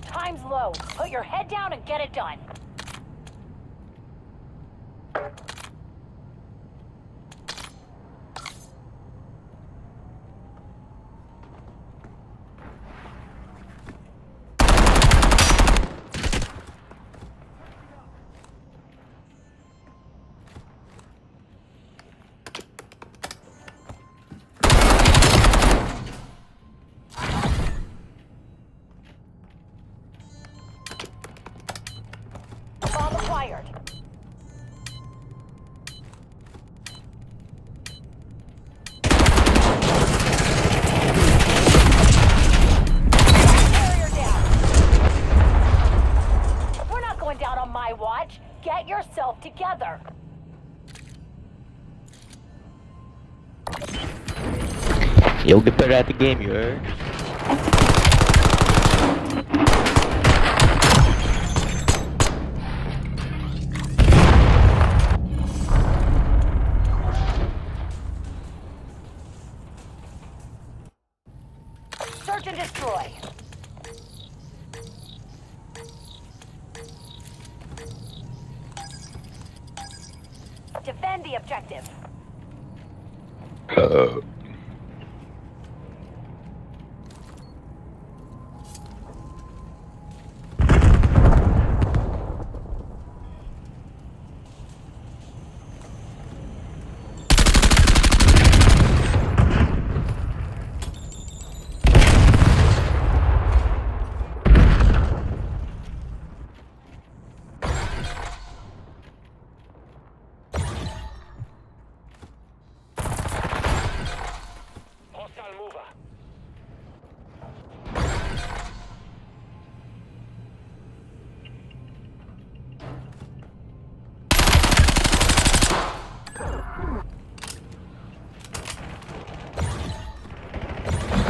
Time's low. Put your head down and get it done. Bomb acquired. Carrier down. You'll get better at the game, you heard? Search and destroy. Defend the objective.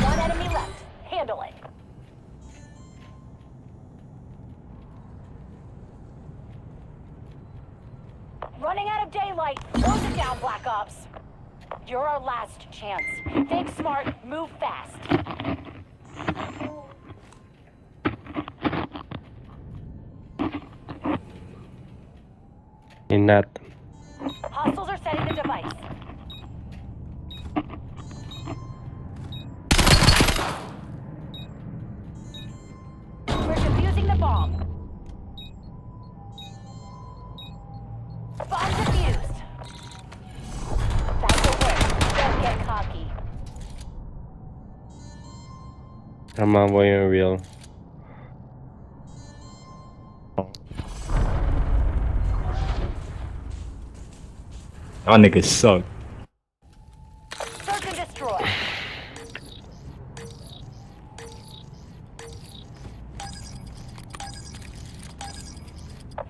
One enemy left. Handle it. Running out of daylight. Close it down, Black Ops. You're our last chance. Think smart, move fast. In that. Hostiles are setting the device. We're defusing the bomb. Bomb defused. That's a win. Don't get cocky. Come on, boy, you're real. Y'all niggas suck. Search and destroy.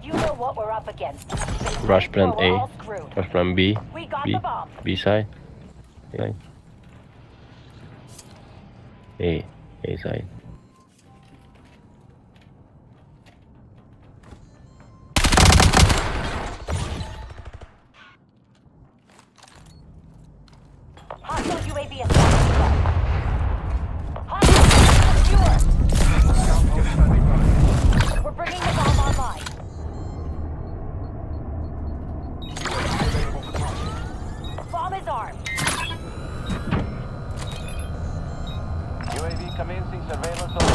You know what we're up against. Rush plan We're A. all screwed. Rush plan B. We got B. the bomb. B side. A. A side. Hostile UAV established. Hostile secure. We're bringing the bomb online. Bomb is armed. UAV commencing surveillance of the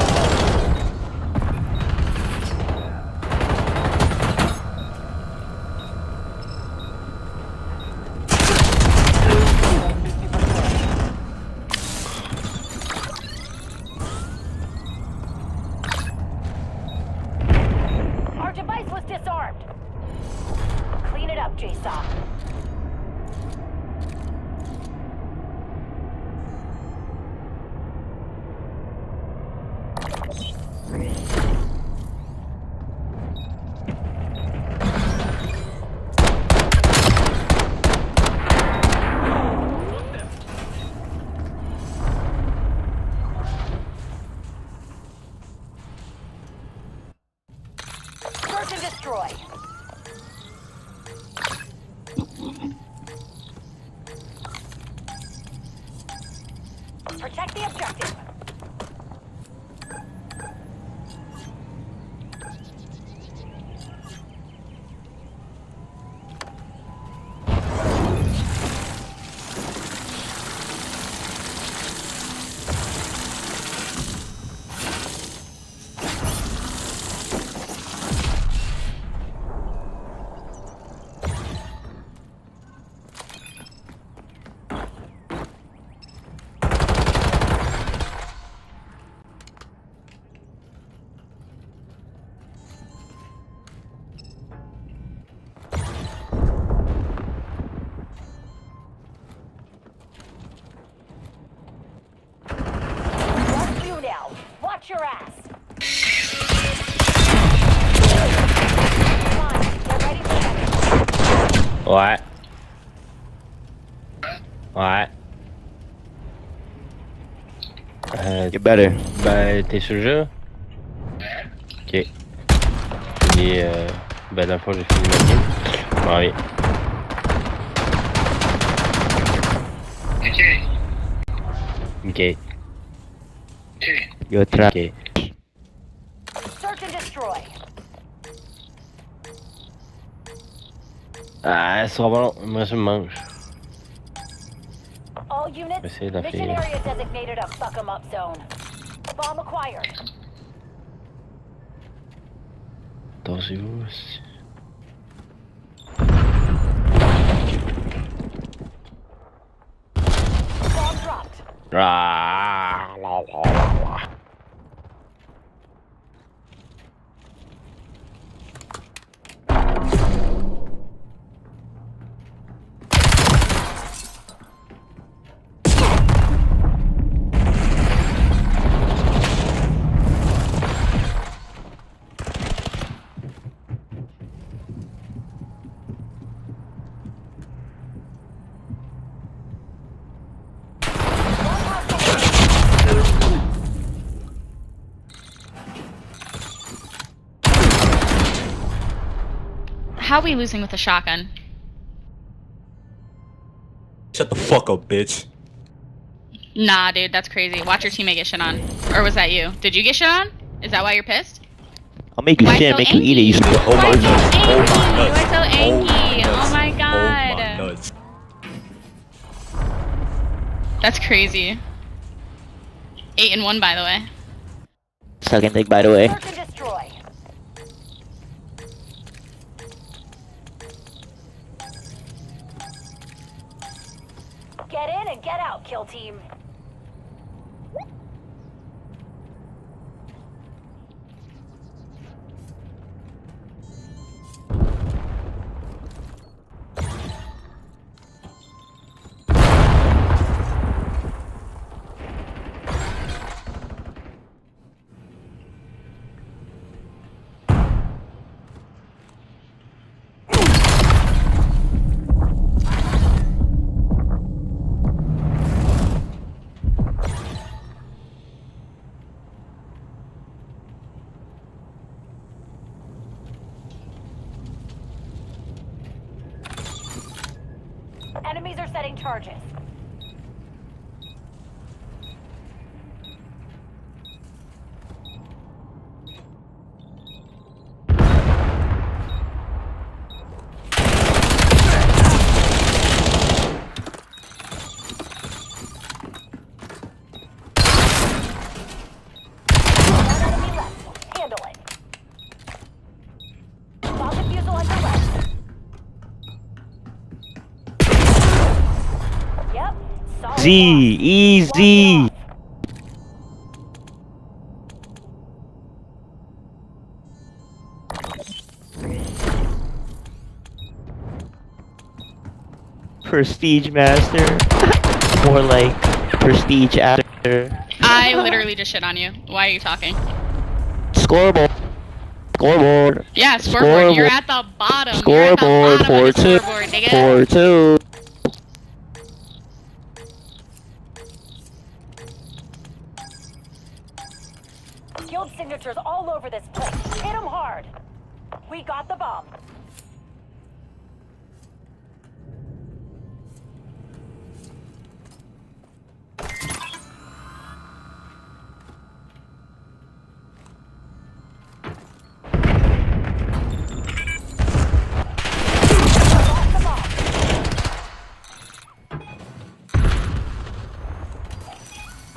Our device was disarmed. Clean it up, JSOC. Search and destroy. Protect the objective. Watch you now. Watch your ass. Come on, get ready for action. What? What? Get better. Ben, t'es sur le jeu? Ok. Et ben, dans le fond, j'ai fini ma game. Bon, oui. Ok. Yo, tra. Ok. Search and destroy. Ah, ça va bon. Moi, je me mange. All units, Essayer de la mission finir. area designated a fuck 'em up zone. Bomb acquired. Attendez-vous aussi. Bomb dropped. Ah, la, la, la, la. How are we losing with a shotgun? Shut the fuck up, bitch. Nah, dude, that's crazy. Watch your teammate get shit on. Or was that you? Did you get shit on? Is that why you're pissed? I'll make you Why shit, so make you eat it. You angry? oh my nuts. Angry? Oh my nuts. Why so angry? Oh Oh my my god. nuts. That's crazy. 8 and 1, by the way. Suck and dick, by the way. Search and destroy. Get in and get out, kill team. Enemies are setting charges. One enemy left. Handle it. Bomb defusal under left. Yep. Solid Z, easy. Prestige master. More like prestige after. I literally just shit on you. Why are you talking? Scoreboard. Scoreboard. Yeah, scoreboard. You're at the bottom. Scoreboard. You're at the bottom of the 4-2. scoreboard, nigga. 4-2. Guild signatures all over this place. Hit them hard. We got the bomb.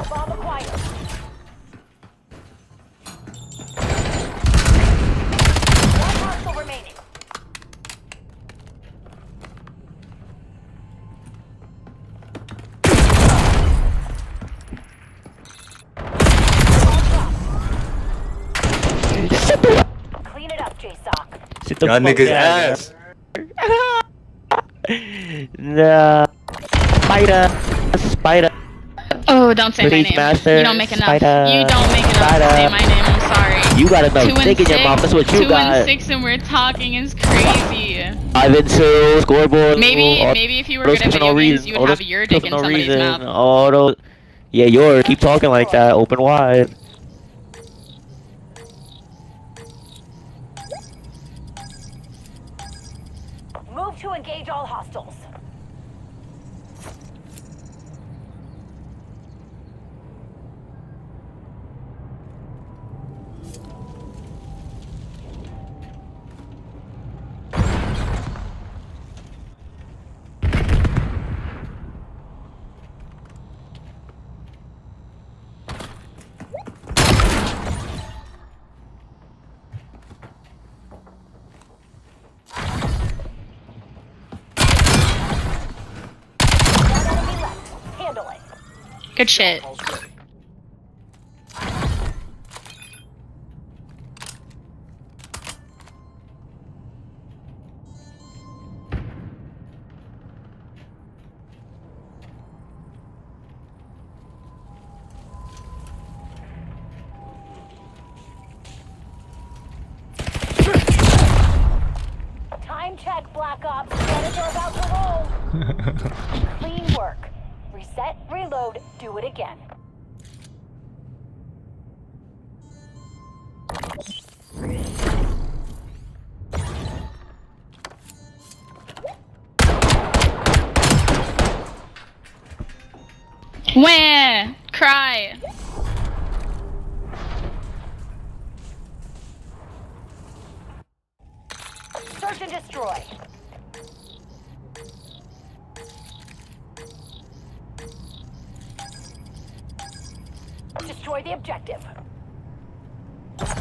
Bomb acquired. One hostile remaining. Clean it up, J-Sock. Sit the Y'all fuck niggas down. ass. Nah. Spider. Spider. Oh, don't say my Prestige name. master. You don't make enough. Spider. You don't make enough to say my name. I'm sorry. You got enough 2 and dick in your mouth. That's what you 2 got. and 6, and we're talking is crazy. 5-2. Scoreboard. Maybe all if you were those good at for no video games, reason. you All would those have your for dick in no somebody's reason. mouth. All those. Yeah, yours. Keep talking like that. Open wide. Move to engage all hostiles. One enemy left. Handle it. Good shit. Time check, Black Ops. Predator about to roll. Clean work. Reset, reload, do it again. Wah! Cry. Search and destroy. Destroy the objective.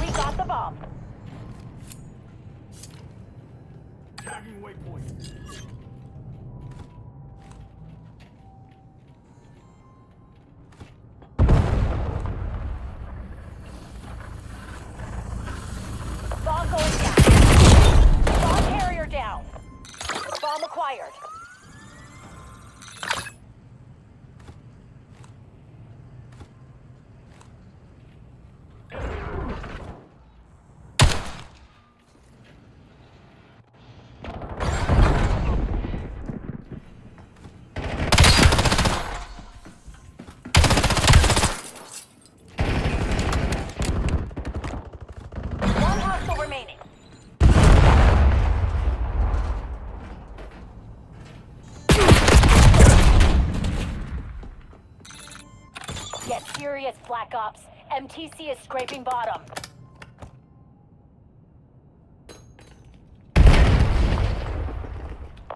We got the bomb. Tagging waypoint. Bomb going down. Bomb carrier down. Bomb acquired. One hostile remaining. Get serious, Black Ops. MTC is scraping bottom.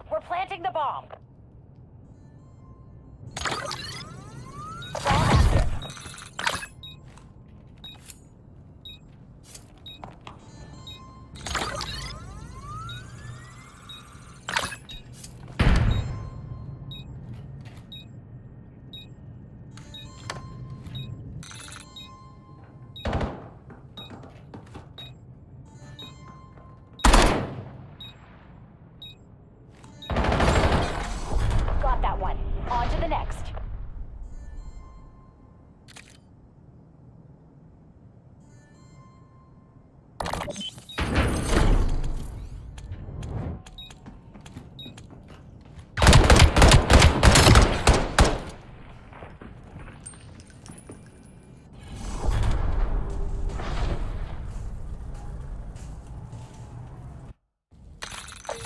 We're planting the bomb. Bomb active. Got that one. On to the next.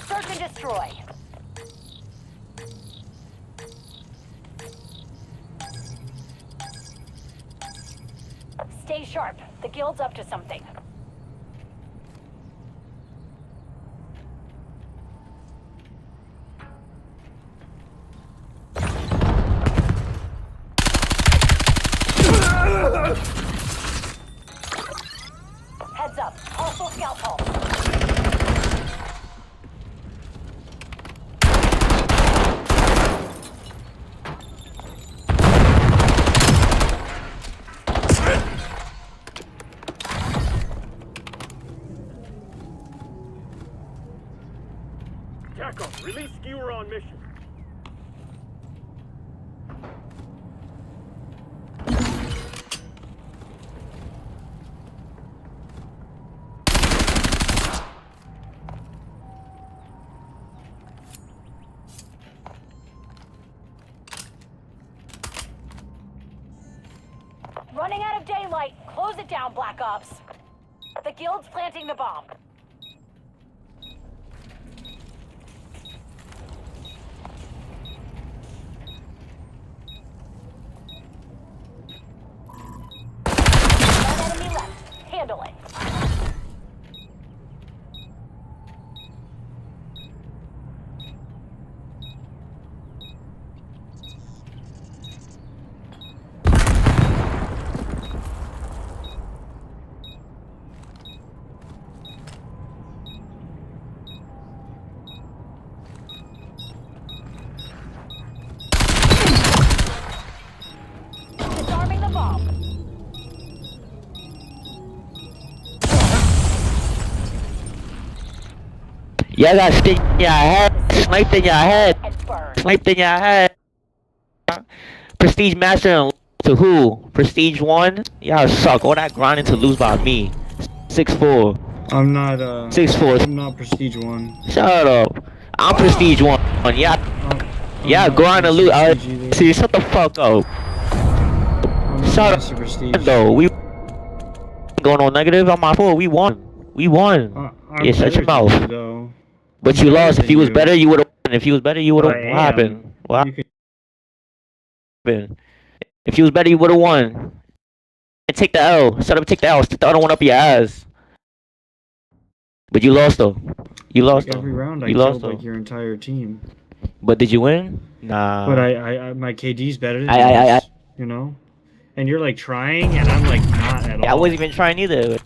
Search and destroy. Stay sharp. The guild's up to something. Heads up. Hostile scout pulse. Jacko, release skewer on mission. daylight. Close it down, Black Ops. The guild's planting the bomb. One enemy left. Handle it. Disarming the bomb. Y'all got stick in your head, sniped in your head, sniped in your head. Prestige master and to who? Prestige 1? Y'all suck. All that grinding to lose by me. 6'4". I'm not 6'4". I'm not prestige 1. Shut up. I'm prestige 1. Yeah, grind to lose. See, shut the fuck up. Shut up. Though we going on negative. I'm on 4. We won. We won. Yeah, shut your mouth. But you lost. If you was better, you would have won. If you was better, you would have. What happened? What happened? If you was better, you would have won. And take the L. Shut up and take the L. Stick the other one up your ass. But you lost though. You lost though. Every round I You lost killed though. like your entire team. But did you win? Nah. But I my KD's better than yours, you know? And you're like trying and I'm like not at all. I wasn't even trying either.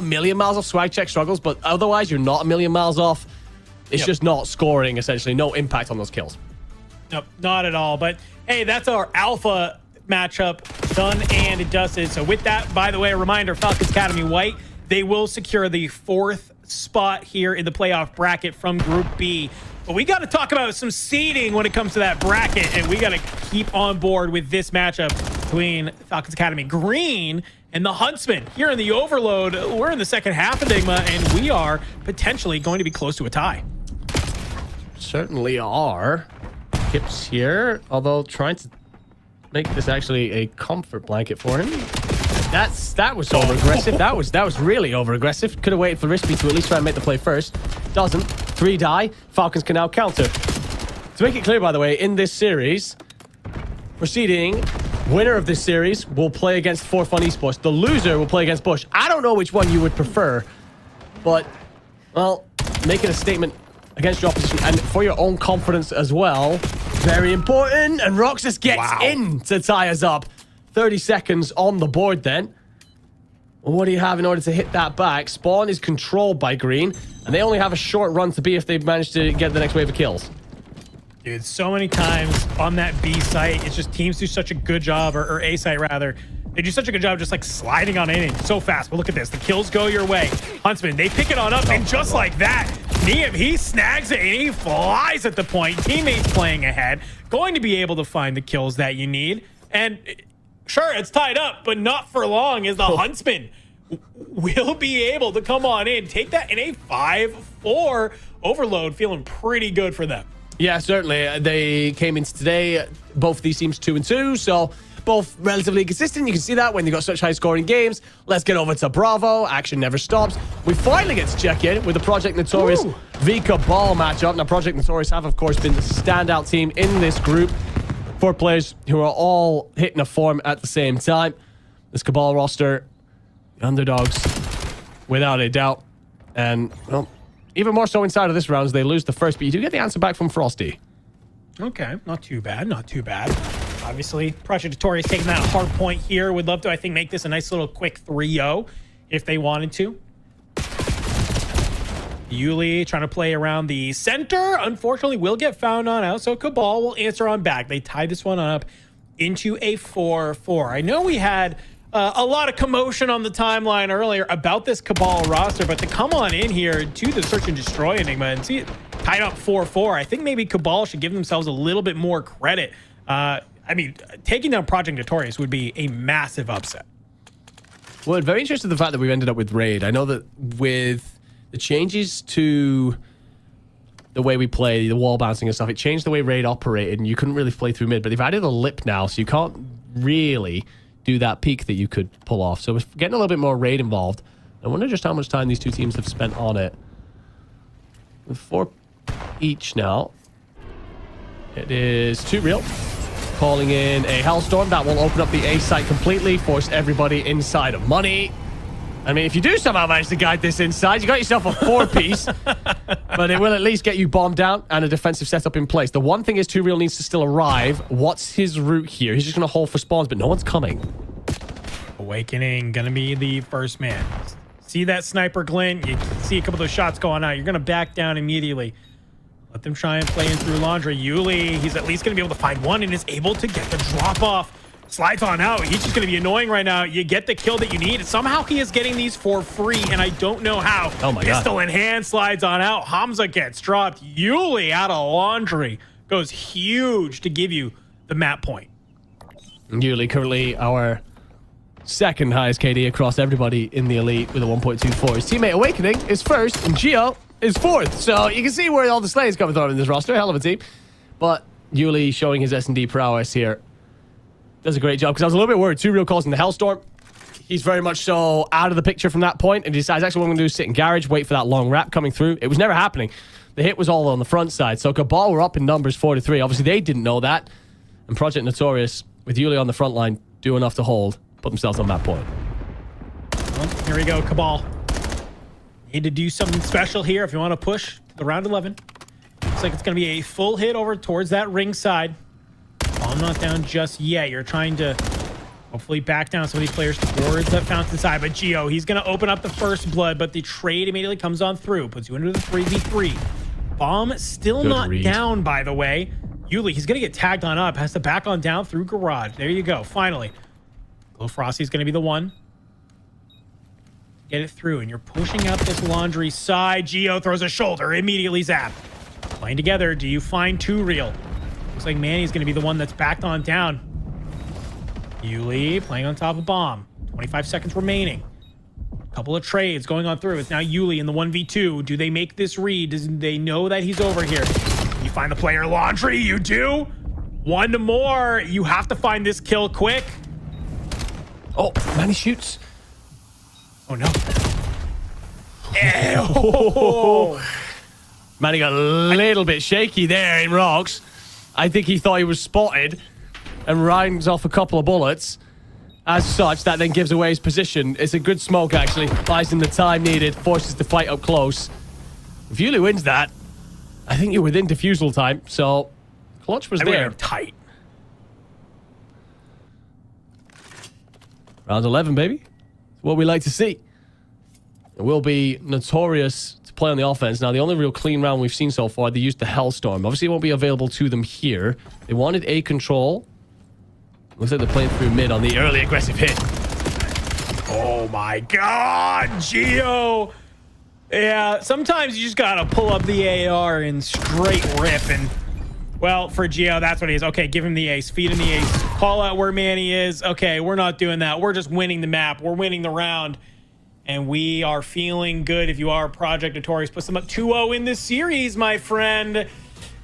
a million miles off swag check struggles, but otherwise you're not a million miles off. It's just not scoring, essentially. No impact on those kills. Nope, not at all. But hey, that's our alpha matchup done and dusted. So with that, by the way, a reminder, Falcons Academy White, they will secure the 4th spot here in the playoff bracket from Group B. But we got to talk about some seeding when it comes to that bracket, and we got to keep on board with this matchup between Falcons Academy Green and the Huntsman. Here in the Overload, we're in the second half, Enigma, and we are potentially going to be close to a tie. Certainly are. Kips here, although trying to make this actually a comfort blanket for him. That was over aggressive. That was really over aggressive. Could have waited for Rispy to at least try and make the play first. Doesn't. 3 die. Falcons can now counter. To make it clear, by the way, in this series, proceeding, winner of this series will play against 4 Fun Esports. The loser will play against Bush. I don't know which one you would prefer, but, well, making a statement against your opposition and for your own confidence as well. Very important. And Roxas gets in to tie us up. 30 seconds on the board then. Well, what do you have in order to hit that back? Spawn is controlled by Green, and they only have a short run to be if they manage to get the next wave of kills. Dude, so many times on that B site, it's just teams do such a good job, or A site rather. They do such a good job just like sliding on in so fast. But look at this. The kills go your way. Huntsman, they pick it on up, and just like that, Neem, he snags it, and he flies at the point. Teammates playing ahead, going to be able to find the kills that you need. And sure, it's tied up, but not for long as the Huntsman will be able to come on in, take that in a 5-4 Overload, feeling pretty good for them. Yeah, certainly. They came into today, both of these teams 2-2, so both relatively consistent. You can see that when they got such high-scoring games. Let's get over to Bravo. Action never stops. We finally get to check in with the Project Notorious v Cabal matchup. Now, Project Notorious have, of course, been the standout team in this group. 4 players who are all hitting a form at the same time. This Cabal roster, the underdogs, without a doubt. And, well, even more so inside of this round as they lose the first, but you do get the answer back from Frosty. Okay, not too bad, not too bad. Obviously, Project Notorious taking that hard point here. Would love to, I think, make this a nice little quick 3-0 if they wanted to. Yuli trying to play around the center. Unfortunately, will get found on out, so Cabal will answer on back. They tied this one up into a 4-4. I know we had a lot of commotion on the timeline earlier about this Cabal roster, but to come on in here to the Search and Destroy Enigma and see it tied up 4-4, I think maybe Cabal should give themselves a little bit more credit. I mean, taking down Project Notorious would be a massive upset. Well, I'm very interested in the fact that we've ended up with Raid. I know that with the changes to the way we play, the wall bouncing and stuff, it changed the way Raid operated, and you couldn't really play through mid, but they've added a lip now, so you can't really do that peak that you could pull off. So we're getting a little bit more Raid involved. I wonder just how much time these two teams have spent on it. With 4 each now. It is 2 real. Calling in a Hellstorm. That will open up the A site completely, force everybody inside of money. I mean, if you do somehow manage to guide this inside, you got yourself a 4-piece, but it will at least get you bombed down and a defensive setup in place. The one thing is 2 real needs to still arrive. What's his route here? He's just going to hold for spawns, but no one's coming. Awakening, going to be the first man. See that sniper glint? You see a couple of those shots going out. You're going to back down immediately. Let them try and play in through Laundry. Yuli, he's at least going to be able to find one and is able to get the drop off. Slides on out. He's just going to be annoying right now. You get the kill that you need. Somehow he is getting these for free, and I don't know how. Oh my God. Pistol in hand, slides on out. Hamza gets dropped. Yuli out of Laundry goes huge to give you the map point. Yuli currently our second highest KD across everybody in the elite with a 1.24. His teammate Awakening is first, and Geo is fourth. So you can see where all the slays coming from in this roster. Hell of a team. But Yuli showing his S&D prowess here. Does a great job, because I was a little bit worried. 2 real calls in the Hellstorm. He's very much so out of the picture from that point, and he decides, actually, what I'm going to do is sit in garage, wait for that long wrap coming through. It was never happening. The hit was all on the front side. So Cabal were up in numbers 4-3. Obviously, they didn't know that. And Project Notorious, with Yuli on the front line, do enough to hold, put themselves on that point. Well, here we go, Cabal. Need to do something special here if you want to push the round 11. Looks like it's going to be a full hit over towards that ring side. I'm not down just yet. You're trying to Hopefully back down some of these players towards that fountain side. But Gio, he's going to open up the first blood, but the trade immediately comes on through. Puts you into the 3v3. Bomb still not down, by the way. Yuli, he's going to get tagged on up. Has to back on down through garage. There you go. Finally. Glow Frosty's going to be the one. Get it through, and you're pushing up this laundry side. Gio throws a shoulder. Immediately zap. Playing together. Do you find 2 real? Looks like Manny's going to be the one that's backed on down. Yuli playing on top of bomb. 25 seconds remaining. Couple of trades going on through. It's now Yuli in the 1v2. Do they make this read? Do they know that he's over here? You find the player laundry. You do. 1 more. You have to find this kill quick. Oh, Manny shoots. Oh, no. Ew. Manny got a little bit shaky there in rocks. I think he thought he was spotted and rhymes off a couple of bullets. As such, that then gives away his position. It's a good smoke, actually. Buys him the time needed, forces the fight up close. If Yuli wins that, I think you're within defusal time. So, clutch was there. Tight. Round 11, baby. It's what we like to see. It will be notorious to play on the offense. Now, the only real clean round we've seen so far, they used the Hellstorm. Obviously, it won't be available to them here. They wanted A control. Looks like they're playing through mid on the early aggressive hit. Oh my God, Gio. Yeah, sometimes you just gotta pull up the AR and straight rip. And, well, for Gio, that's what he is. Okay, give him the ace. Feed him the ace. Call out where Manny is. Okay, we're not doing that. We're just winning the map. We're winning the round. And we are feeling good. If you are Project Notorious, put them up 2-0 in this series, my friend.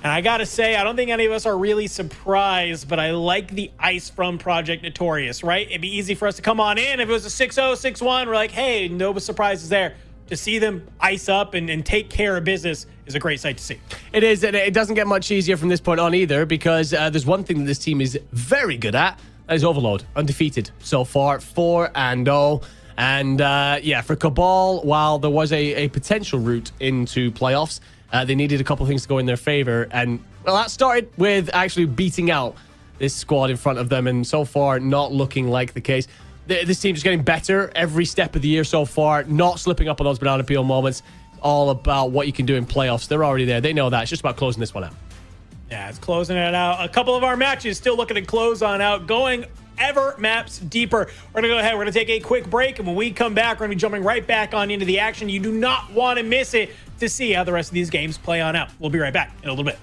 And I gotta say, I don't think any of us are really surprised, but I like the ice from Project Notorious, right? It'd be easy for us to come on in. If it was a 6-0, 6-1, we're like, hey, no surprises there. To see them ice up and take care of business is a great sight to see. It is, and it doesn't get much easier from this point on either, because there's one thing that this team is very good at. That is Overload. Undefeated so far, 4-0. And yeah, for Cabal, while there was a potential route into playoffs, they needed a couple of things to go in their favor. And, well, that started with actually beating out this squad in front of them. And so far, not looking like the case. This team's getting better every step of the year so far. Not slipping up on those banana peel moments. All about what you can do in playoffs. They're already there. They know that. It's just about closing this one out. Yeah, it's closing it out. A couple of our matches still looking to close on out. Going ever maps deeper. We're going to go ahead. We're going to take a quick break. And when we come back, we're going to be jumping right back on into the action. You do not want to miss it to see how the rest of these games play on out. We'll be right back in a little bit.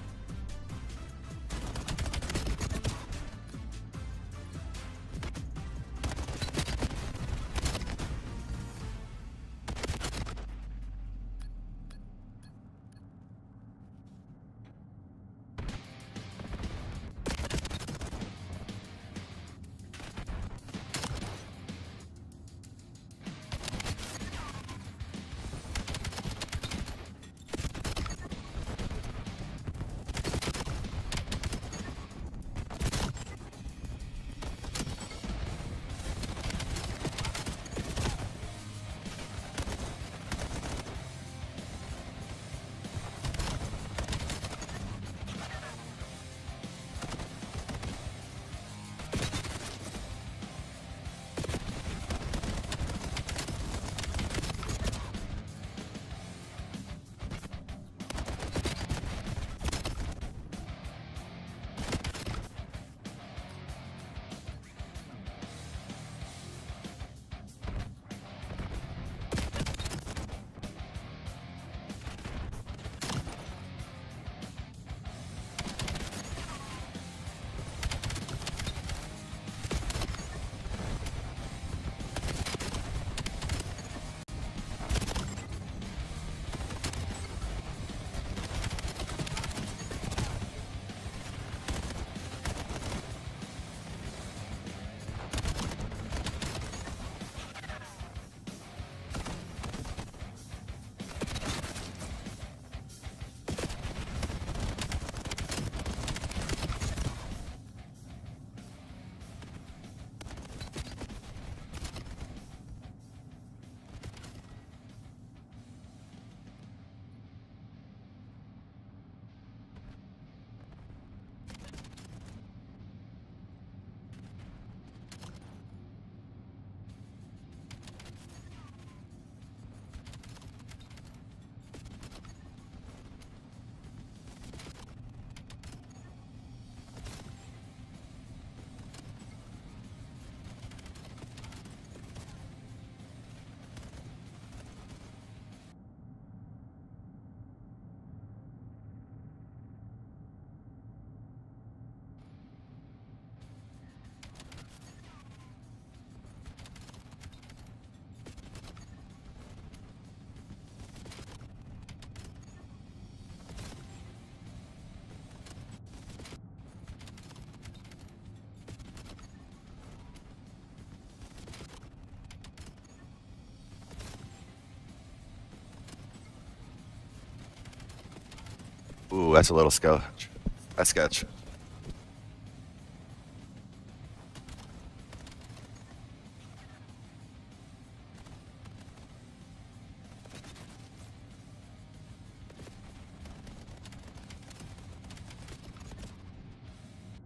Ooh, that's a little sketch. That's sketch.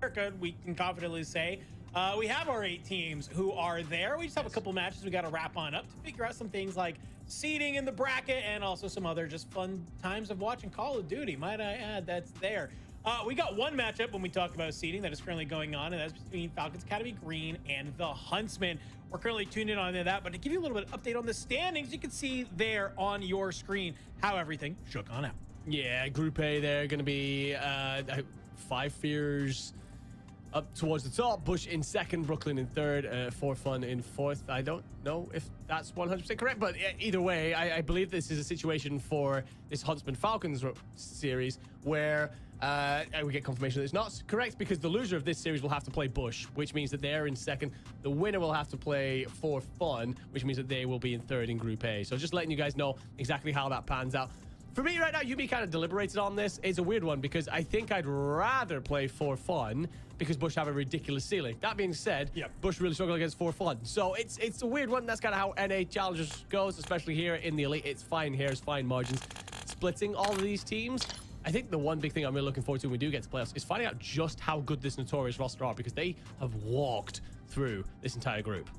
America, we can confidently say we have our 8 teams who are there. We just have a couple matches we got to wrap on up to figure out some things like seeding in the bracket and also some other just fun times of watching Call of Duty. Might I add, that's there. We got one matchup when we talked about seeding that is currently going on, and that's between Falcons Academy Green and the Huntsmen. We're currently tuned in on that, but to give you a little bit of update on the standings, you can see there on your screen how everything shook on out. Yeah, Group A, they're going to be 5 Fears up towards the top, Bush in second, Brooklyn in third, For Fun in fourth. I don't know if that's 100% correct, but either way, I believe this is a situation for this Huntsman Falcons series where we get confirmation that it's not correct, because the loser of this series will have to play Bush, which means that they're in second. The winner will have to play For Fun, which means that they will be in third in Group A. So just letting you guys know exactly how that pans out. For me right now, Yubi kind of deliberated on this. It's a weird one because I think I'd rather play For Fun because Bush have a ridiculous ceiling. That being said, Bush really struggle against For Fun. So it's a weird one. That's kind of how NA Challengers goes, especially here in the Elite. It's fine here, it's fine margins. Splitting all of these teams, I think the one big thing I'm really looking forward to when we do get to playoffs is finding out just how good this Notorious roster are, because they have walked through this entire group.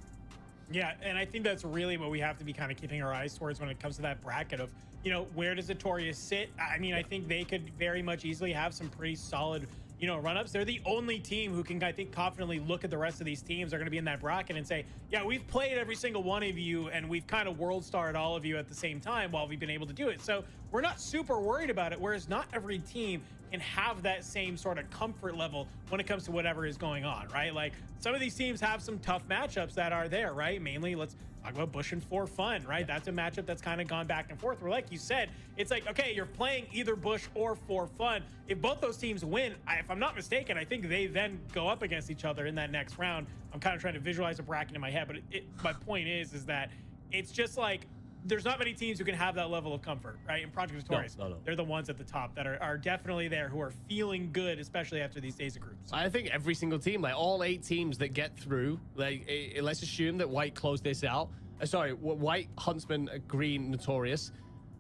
Yeah, and I think that's really what we have to be kind of keeping our eyes towards when it comes to that bracket of, you know, where does Notorious sit? I mean, I think they could very much easily have some pretty solid, you know, run-ups. They're the only team who can, I think, confidently look at the rest of these teams. They're going to be in that bracket and say, yeah, we've played every single one of you, and we've kind of world-starred all of you at the same time while we've been able to do it. So we're not super worried about it, whereas not every team can have that same sort of comfort level when it comes to whatever is going on, right? Like, some of these teams have some tough matchups that are there, right? Mainly, let's talk about Bush and For Fun, right? That's a matchup that's kind of gone back and forth, where, like you said, it's like, okay, you're playing either Bush or For Fun. If both those teams win, if I'm not mistaken, I think they then go up against each other in that next round. I'm kind of trying to visualize a bracket in my head, but my point is that it's just like, there's not many teams who can have that level of comfort, right? In Project Notorious, they're the ones at the top that are definitely there, who are feeling good, especially after these days of groups. I think every single team, like all 8 teams that get through, like let's assume that White closed this out. White, Huntsman, Green, Notorious,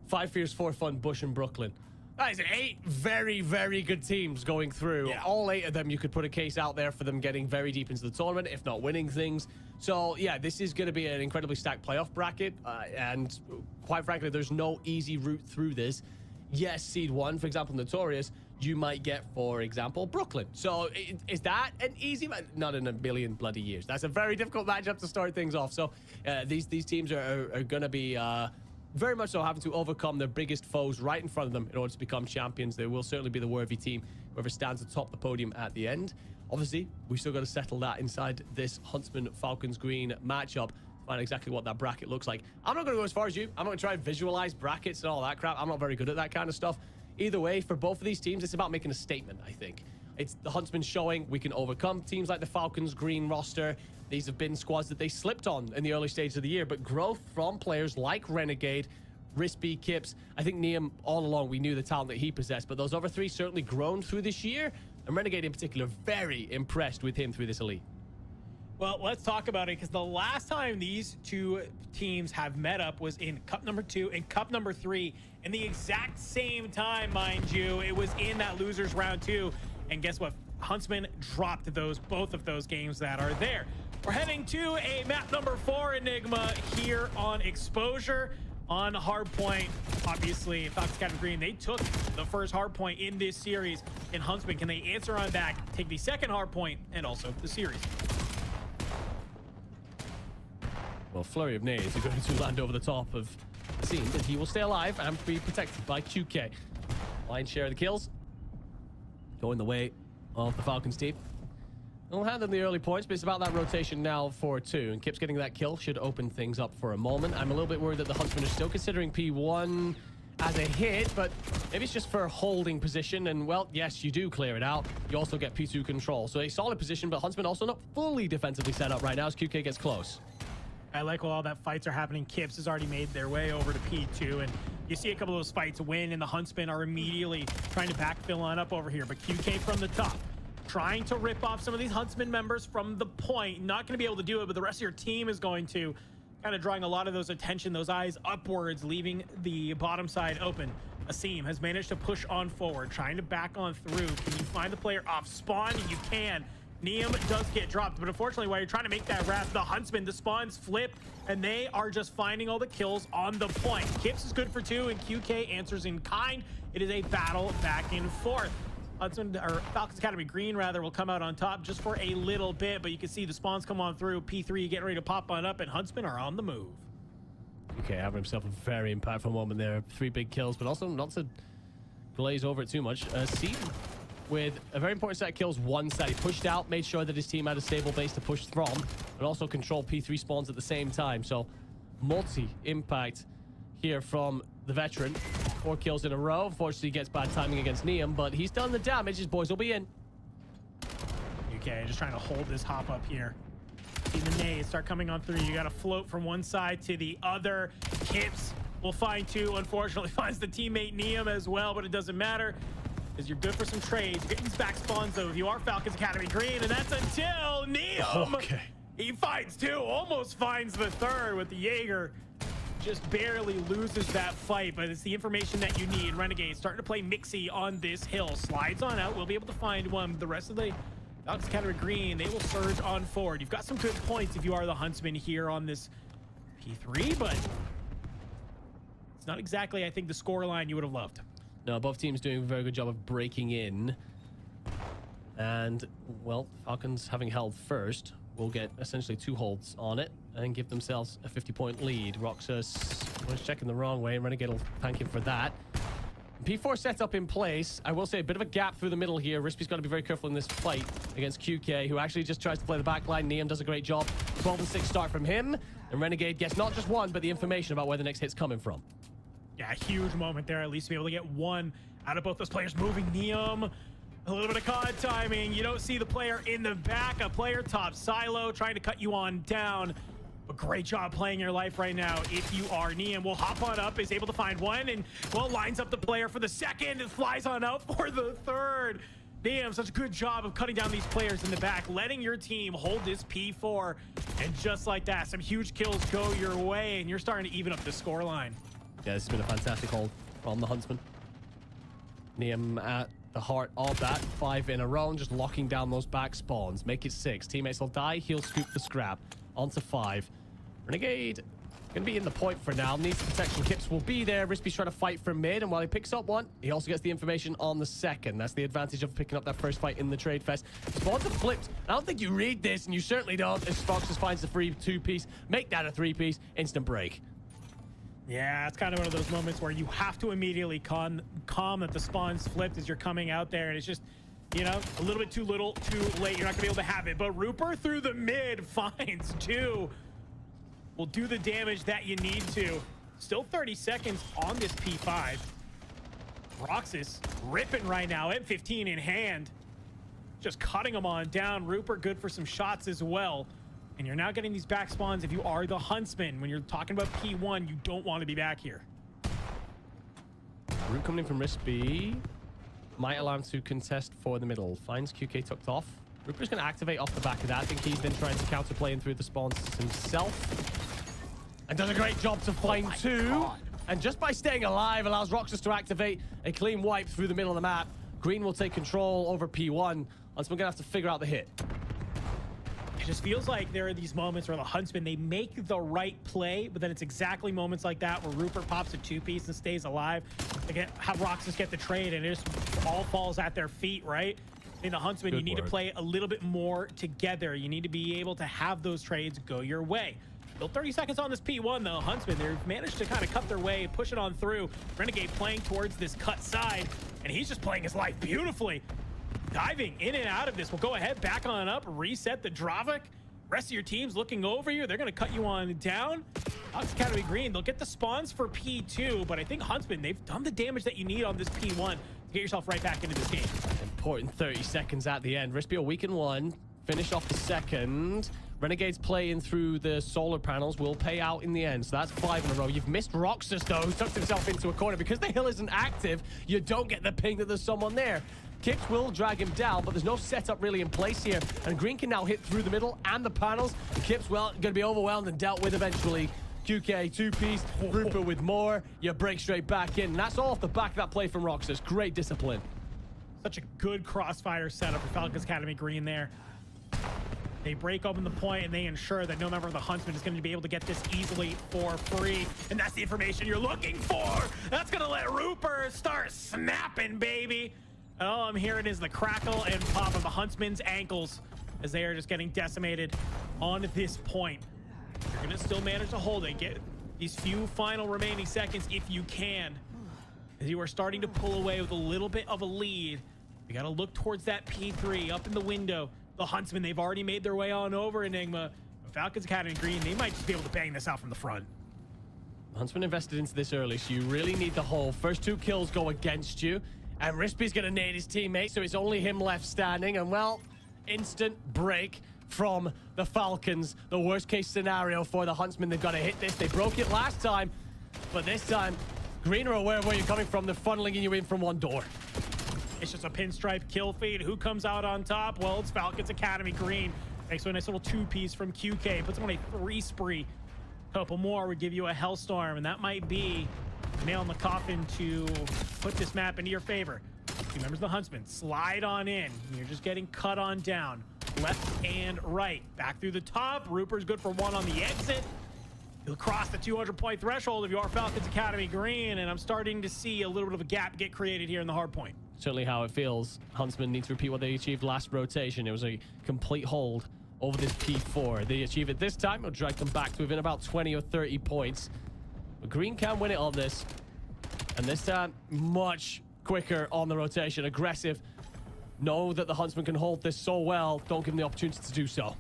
5 Fears, For Fun, Bush, and Brooklyn. That is 8 very, very good teams going through. Yeah. All 8 of them, you could put a case out there for them getting very deep into the tournament, if not winning things. So, yeah, this is going to be an incredibly stacked playoff bracket. And quite frankly, there's no easy route through this. Yes, Seed 1, for example, Notorious, you might get, for example, Brooklyn. So, is that an easy match? Not in a million bloody years. That's a very difficult matchup to start things off. So, these teams are going to be... very much so having to overcome their biggest foes right in front of them in order to become champions. They will certainly be the worthy team, whoever stands atop the podium at the end. Obviously, we still got to settle that inside this Huntsman Falcons Green matchup, find exactly what that bracket looks like. I'm not going to go as far as you. I'm not going to try and visualize brackets and all that crap. I'm not very good at that kind of stuff. Either way, for both of these teams, it's about making a statement, I think. It's the Huntsman showing we can overcome teams like the Falcons Green roster. These have been squads that they slipped on in the early stages of the year, but growth from players like Renegade, Rispy, Kips. I think Niam, all along, we knew the talent that he possessed, but those other 3 certainly grown through this year, and Renegade in particular, very impressed with him through this Elite. Well, let's talk about it, because the last time these 2 teams have met up was in Cup number 2 and Cup number 3, in the exact same time, mind you. It was in that losers round 2, and guess what? Huntsman dropped both of those games that are there. We're heading to a map number 4 Enigma here on Exposure. On Hardpoint, obviously, Falcons Academy Green, they took the first Hardpoint in this series. In Huntsman, can they answer on back, take the second Hardpoint, and also the series? Well, flurry of nades are going to land over the top of the scene, but he will stay alive and be protected by QK. Lion's share of the kills going the way of the Falcons team. We'll hand them the early points, but it's about that rotation now for 2. And Kip's getting that kill should open things up for a moment. I'm a little bit worried that the Huntsmen are still considering P1 as a hit, but maybe it's just for holding position. And, well, yes, you do clear it out. You also get P2 control. So a solid position, but Huntsman also not fully defensively set up right now as QK gets close. I like while all that fights are happening, Kips has already made their way over to P2. And, You see a couple of those fights win, and the Huntsmen are immediately trying to backfill on up over here. But QK from the top, trying to rip off some of these Huntsman members from the point. Not going to be able to do it, but the rest of your team is going to. Kind of drawing a lot of those attention, those eyes upwards, leaving the bottom side open. Asim has managed to push on forward, trying to back on through. Can you find the player off spawn? You can. Neum does get dropped, but unfortunately, while you're trying to make that wrap, the Huntsmen, the spawns flip, and they are just finding all the kills on the point. Kips is good for 2, and QK answers in kind. It is a battle back and forth. Hudson, or Falcons Academy Green, rather, will come out on top just for a little bit, but you can see the spawns come on through. P3 getting ready to pop on up, and Huntsmen are on the move. Okay, having himself a very impactful moment there. 3 big kills, but also not to glaze over it too much. Seed with a very important set of kills once that he pushed out, made sure that his team had a stable base to push from, and also control P3 spawns at the same time. So multi-impact here from the veteran. 4 kills in a row. Unfortunately, he gets bad timing against Neum, but he's done the damage. His boys will be in. Okay, just trying to hold this hop up here. See the nades start coming on through. You got to float from one side to the other. Kips will find 2. Unfortunately, finds the teammate Neum as well, but it doesn't matter because you're good for some trades. You're getting these back spawns, though, if you are Falcons Academy Green, and that's until Neum. Okay. He finds 2, almost finds the 3rd with the Jaeger. Just barely loses that fight, but it's the information that you need. Renegade starting to play Mixie on this hill. Slides on out. We'll be able to find one. The rest of the Falcons Academy Green, they will surge on forward. You've got some good points if you are the Huntsman here on this P3, but it's not exactly, I think, the score line you would have loved. No, both teams doing a very good job of breaking in. And, well, Falcons having held first will get essentially 2 holds on it and give themselves a 50-point lead. Roxas was checking the wrong way, and Renegade will thank him for that. P4 set up in place. I will say a bit of a gap through the middle here. Rispy's got to be very careful in this fight against QK, who actually just tries to play the back line. Neum does a great job. 12 and 6 start from him, and Renegade gets not just 1, but the information about where the next hit's coming from. Yeah, huge moment there, at least to be able to get 1 out of both those players moving. Neum, a little bit of COD timing. You don't see the player in the back. A player top silo trying to cut you on down. But great job playing your life right now if you are Neum. Will hop on up, is able to find 1, and, well, lines up the player for the 2nd and flies on out for the 3rd. Neum, such a good job of cutting down these players in the back, letting your team hold this P4. And just like that, some huge kills go your way, and you're starting to even up the score line. Yeah, this has been a fantastic hold from the Huntsman. Neum at the heart of that. 5 in a row, just locking down those back spawns. Make it 6. Teammates will die. He'll scoop the scrap. Onto 5. Renegade gonna be in the point for now. Needs protection. Kips will be there. Rispy's trying to fight from mid, and while he picks up 1, he also gets the information on the 2nd. That's the advantage of picking up that first fight in the trade fest. Spawns are flipped. I don't think you read this, and you certainly don't. As Foxes finds the free 2-piece, make that a 3-piece. Instant break. Yeah, it's kind of one of those moments where you have to immediately calm that the spawn's flipped as you're coming out there, and it's just, you know, a little bit too little, too late. You're not gonna be able to have it. But Rupert through the mid finds 2. Will do the damage that you need to. Still 30 seconds on this P5. Roxas ripping right now. M15 in hand. Just cutting them on down. Rupert good for some shots as well. And you're now getting these back spawns if you are the Huntsman. When you're talking about P1, you don't want to be back here. Root coming in from Rispy. Might allow him to contest for the middle. Finds QK tucked off. Rupert's going to activate off the back of that. I think he's then trying to counterplay in through the spawns himself. And does a great job to find 2. God. And just by staying alive, allows Roxas to activate a clean wipe through the middle of the map. Green will take control over P1. Huntsman going to have to figure out the hit. It just feels like there are these moments where the Huntsman, they make the right play, but then it's exactly moments like that where Rupert pops a 2-piece and stays alive. They have Roxas get the trade, and it just all falls at their feet, right? In the Huntsman, you need to play a little bit more together. You need to be able to have those trades go your way. Still 30 seconds on this P1, though. Huntsman, they've managed to kind of cut their way, push it on through. Renegade playing towards this cut side, and he's just playing his life beautifully. Diving in and out of this. We'll go ahead, back on up, reset the Dravik. Rest of your team's looking over you. They're going to cut you on down. Falcons Academy Green, they'll get the spawns for P2, but I think Huntsman, they've done the damage that you need on this P1 to get yourself right back into this game. Important 30 seconds at the end. Rispy a weaken 1. Finish off the 2nd. Renegades playing through the solar panels will pay out in the end. So that's 5 in a row. You've missed Roxas, though, who tucked himself into a corner. Because the hill isn't active, you don't get the ping that there's someone there. Kips will drag him down, but there's no setup really in place here. And Green can now hit through the middle and the panels. Kips, well, going to be overwhelmed and dealt with eventually. QK, two-piece, Rupert with more. You break straight back in. And that's all off the back of that play from Roxas. Great discipline. Such a good crossfire setup for Falcons Academy Green there. They break open the point and they ensure that no member of the Huntsman is going to be able to get this easily for free. And that's the information you're looking for. That's going to let Rupert start snapping, baby. And all I'm hearing is the crackle and pop of the Huntsman's ankles as they are just getting decimated on this point. You're going to still manage to hold it. Get these few final remaining seconds if you can. As you are starting to pull away with a little bit of a lead. We got to look towards that P3 up in the window. The Huntsmen, they've already made their way on over Enigma. Falcons Academy Green, they might just be able to bang this out from the front. Huntsman invested into this early, so you really need the hold. First 2 kills go against you. And Rispy's going to nade his teammate, so it's only him left standing. And, well, instant break from the Falcons. The worst-case scenario for the Huntsmen. They've got to hit this. They broke it last time, but this time, Green are aware of where you're coming from. They're funneling you in from one door. It's just a pinstripe kill feed. Who comes out on top? Well, it's Falcons Academy Green. Makes a nice little 2-piece from QK. Puts him on a 3 spree. Couple more would give you a Hellstorm, and that might be nail in the coffin to put this map into your favor. 2 members of the Huntsman slide on in. You're just getting cut on down. Left and right. Back through the top. Rupert's good for 1 on the exit. You'll cross the 200-point threshold if you are Falcons Academy Green, and I'm starting to see a little bit of a gap get created here in the hard point. Certainly how it feels. Huntsmen need to repeat what they achieved last rotation. It was a complete hold over this P4. They achieve it this time. It'll drag them back to within about 20 or 30 points. But Green can win it on this. And this time, much quicker on the rotation. Aggressive. Know that the Huntsman can hold this so well. Don't give them the opportunity to do so.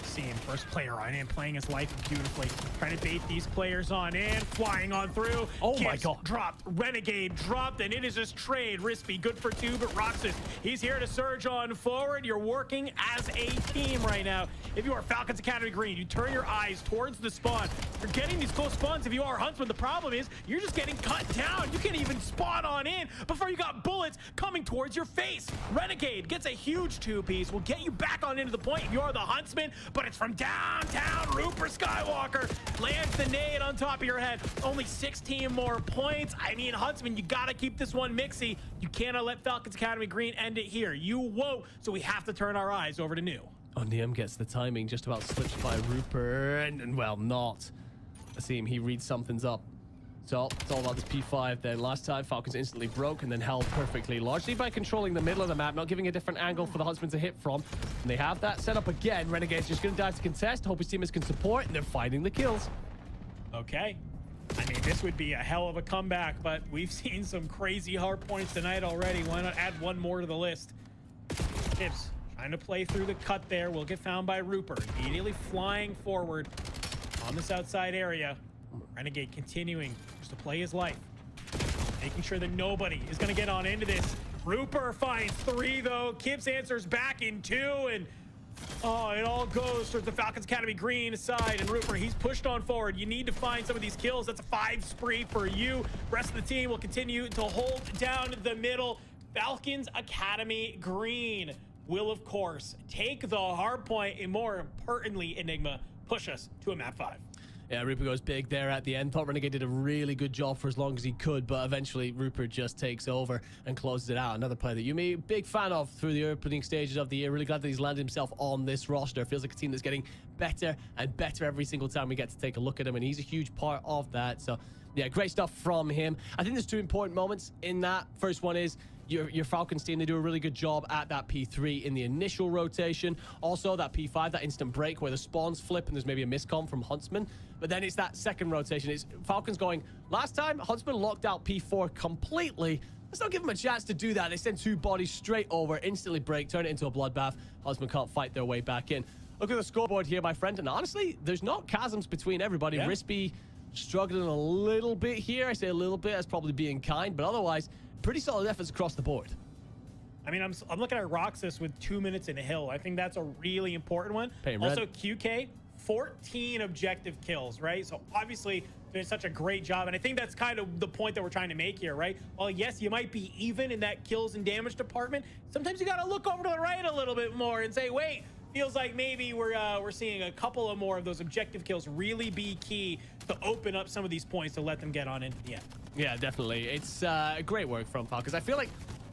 Seeing first player on in, playing his life beautifully. Trying to bait these players on in, flying on through. Oh my God. Dropped, Renegade dropped, and it is just trade. Rispy, good for 2, but Roxas, he's here to surge on forward. You're working as a team right now. If you are Falcons Academy Green, you turn your eyes towards the spawn. You're getting these close spawns if you are Huntsman. The problem is you're just getting cut down. You can't even spawn on in before you got bullets coming towards your face. Renegade gets a huge 2-piece. Will get you back on into the point if you are the Huntsman, but it's from downtown. Rupert Skywalker lands the nade on top of your head. Only 16 more points. I mean, Huntsman, you got to keep this one mixy. You cannot let Falcons Academy Green end it here. You won't, so we have to turn our eyes over to New. Oniem gets the timing, just about slipped by Rupert, and well, not. I see him, he reads something's up. So, it's all about this P5 then. Last time, Falcons instantly broke and then held perfectly, largely by controlling the middle of the map, not giving a different angle for the Huntsman to hit from. And they have that set up again. Renegade's just going to dive to contest, hope his teammates can support, and they're finding the kills. Okay. I mean, this would be a hell of a comeback, but we've seen some crazy hard points tonight already. Why not add 1 more to the list? Tips. Trying to play through the cut there. Will get found by Rupert. Immediately flying forward on this outside area. Renegade continuing just to play his life. Making sure that nobody is going to get on into this. Rupert finds 3, though. Kips answers back in 2, and oh, it all goes towards the Falcons Academy Green side. And Rupert, he's pushed on forward. You need to find some of these kills. That's a 5 spree for you. Rest of the team will continue to hold down the middle. Falcons Academy Green will, of course, take the hard point, and more importantly, Enigma, push us to a map 5. Yeah, Rupert goes big there at the end. Thought Renegade did a really good job for as long as he could, but eventually Rupert just takes over and closes it out. Another player that you may be a big fan of through the opening stages of the year. Really glad that he's landed himself on this roster. Feels like a team that's getting better and better every single time we get to take a look at him, and he's a huge part of that. So, yeah, great stuff from him. I think there's 2 important moments in that. First one is your Falcons team, they do a really good job at that P3 in the initial rotation. Also, that P5, that instant break where the spawns flip and there's maybe a miscom from Huntsman. But then it's that second rotation. It's Falcons going, last time, Huntsman locked out P4 completely. Let's not give them a chance to do that. They send 2 bodies straight over, instantly break, turn it into a bloodbath. Huntsman can't fight their way back in. Look at the scoreboard here, my friend. And honestly, there's not chasms between everybody. Yeah. Rispy struggling a little bit here. I say a little bit, that's probably being kind, but otherwise, pretty solid efforts across the board. I mean, I'm looking at Roxas with 2 minutes in a hill. I think that's a really important one. Paint Also, red. QK, 14 objective kills, right? So obviously doing such a great job. And I think that's kind of the point that we're trying to make here, right? Well, yes, you might be even in that kills and damage department. Sometimes you got to look over to the right a little bit more and say, wait, feels like maybe we're seeing a couple of more of those objective kills really be key to open up some of these points to let them get on into the end. Yeah, definitely. It's great work from Falcons. I feel like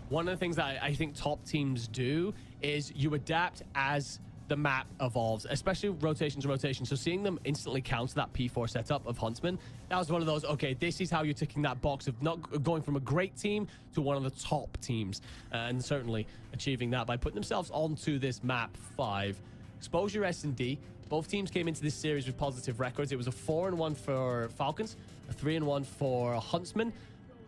one of the things that I think top teams do is you adapt as the map evolves, especially rotation to rotation. So seeing them instantly counter that P4 setup of Huntsman, that was one of those, okay, this is how you're ticking that box of not going from a great team to one of the top teams. And certainly achieving that by putting themselves onto this map 5. Exposure S&D. Both teams came into this series with positive records. It was a 4-1 for Falcons, a 3-1 for Huntsman.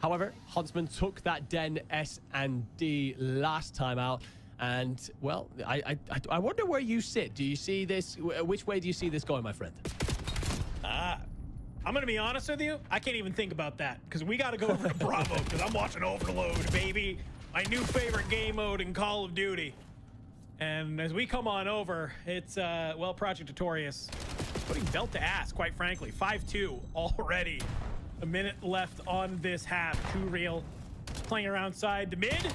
However, Huntsman took that Den S&D last time out. And, well, I wonder where you sit. Do you see this? Which way do you see this going, my friend? I'm going to be honest with you. I can't even think about that because we got to go over to Bravo because I'm watching Overload, baby. My new favorite game mode in Call of Duty. And as we come on over, it's, well, Project Notorious putting belt to ass, quite frankly. 5-2 already. A minute left on this half. Too Real playing around side to mid.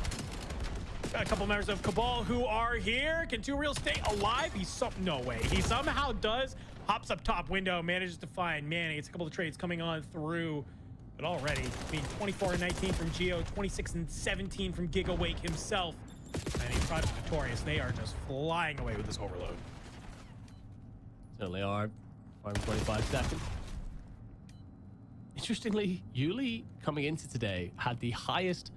Got a couple members of Cabal who are here. Can Too Real stay alive? No way. He somehow does. Hops up top window, manages to find Manny. It's a couple of trades coming on through. But already, I mean, 24-19 from Geo, 26-17 from Gigawake himself. I think Project Notorious, they are just flying away with this Overload. Certainly are. 5:25 seconds. Interestingly, Yuli coming into today had the highest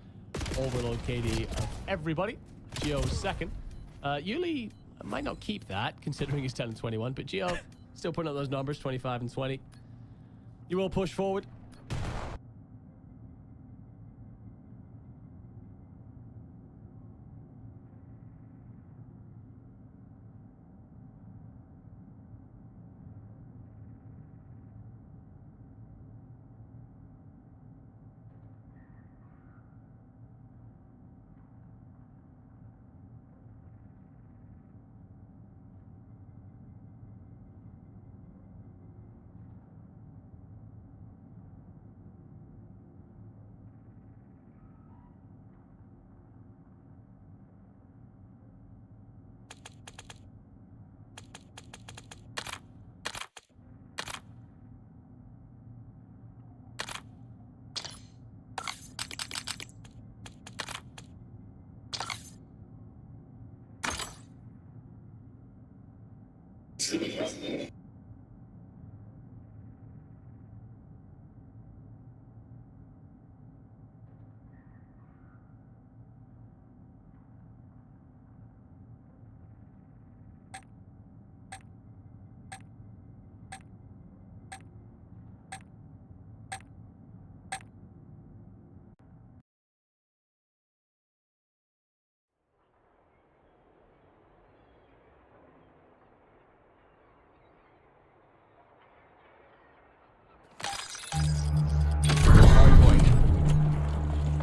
Overload KD of everybody. Gio's second. Yuli might not keep that considering he's 10-21, but Gio still putting up those numbers, 25 and 20. You will push forward.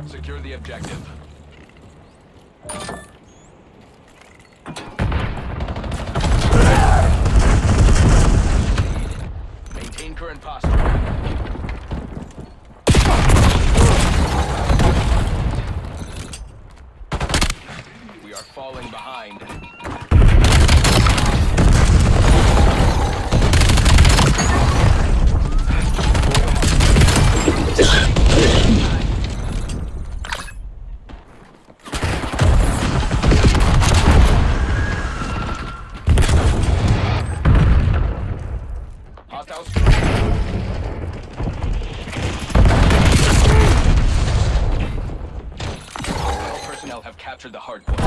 Secure the objective. Maintain current posture. We are falling behind. Personnel have captured the hard point.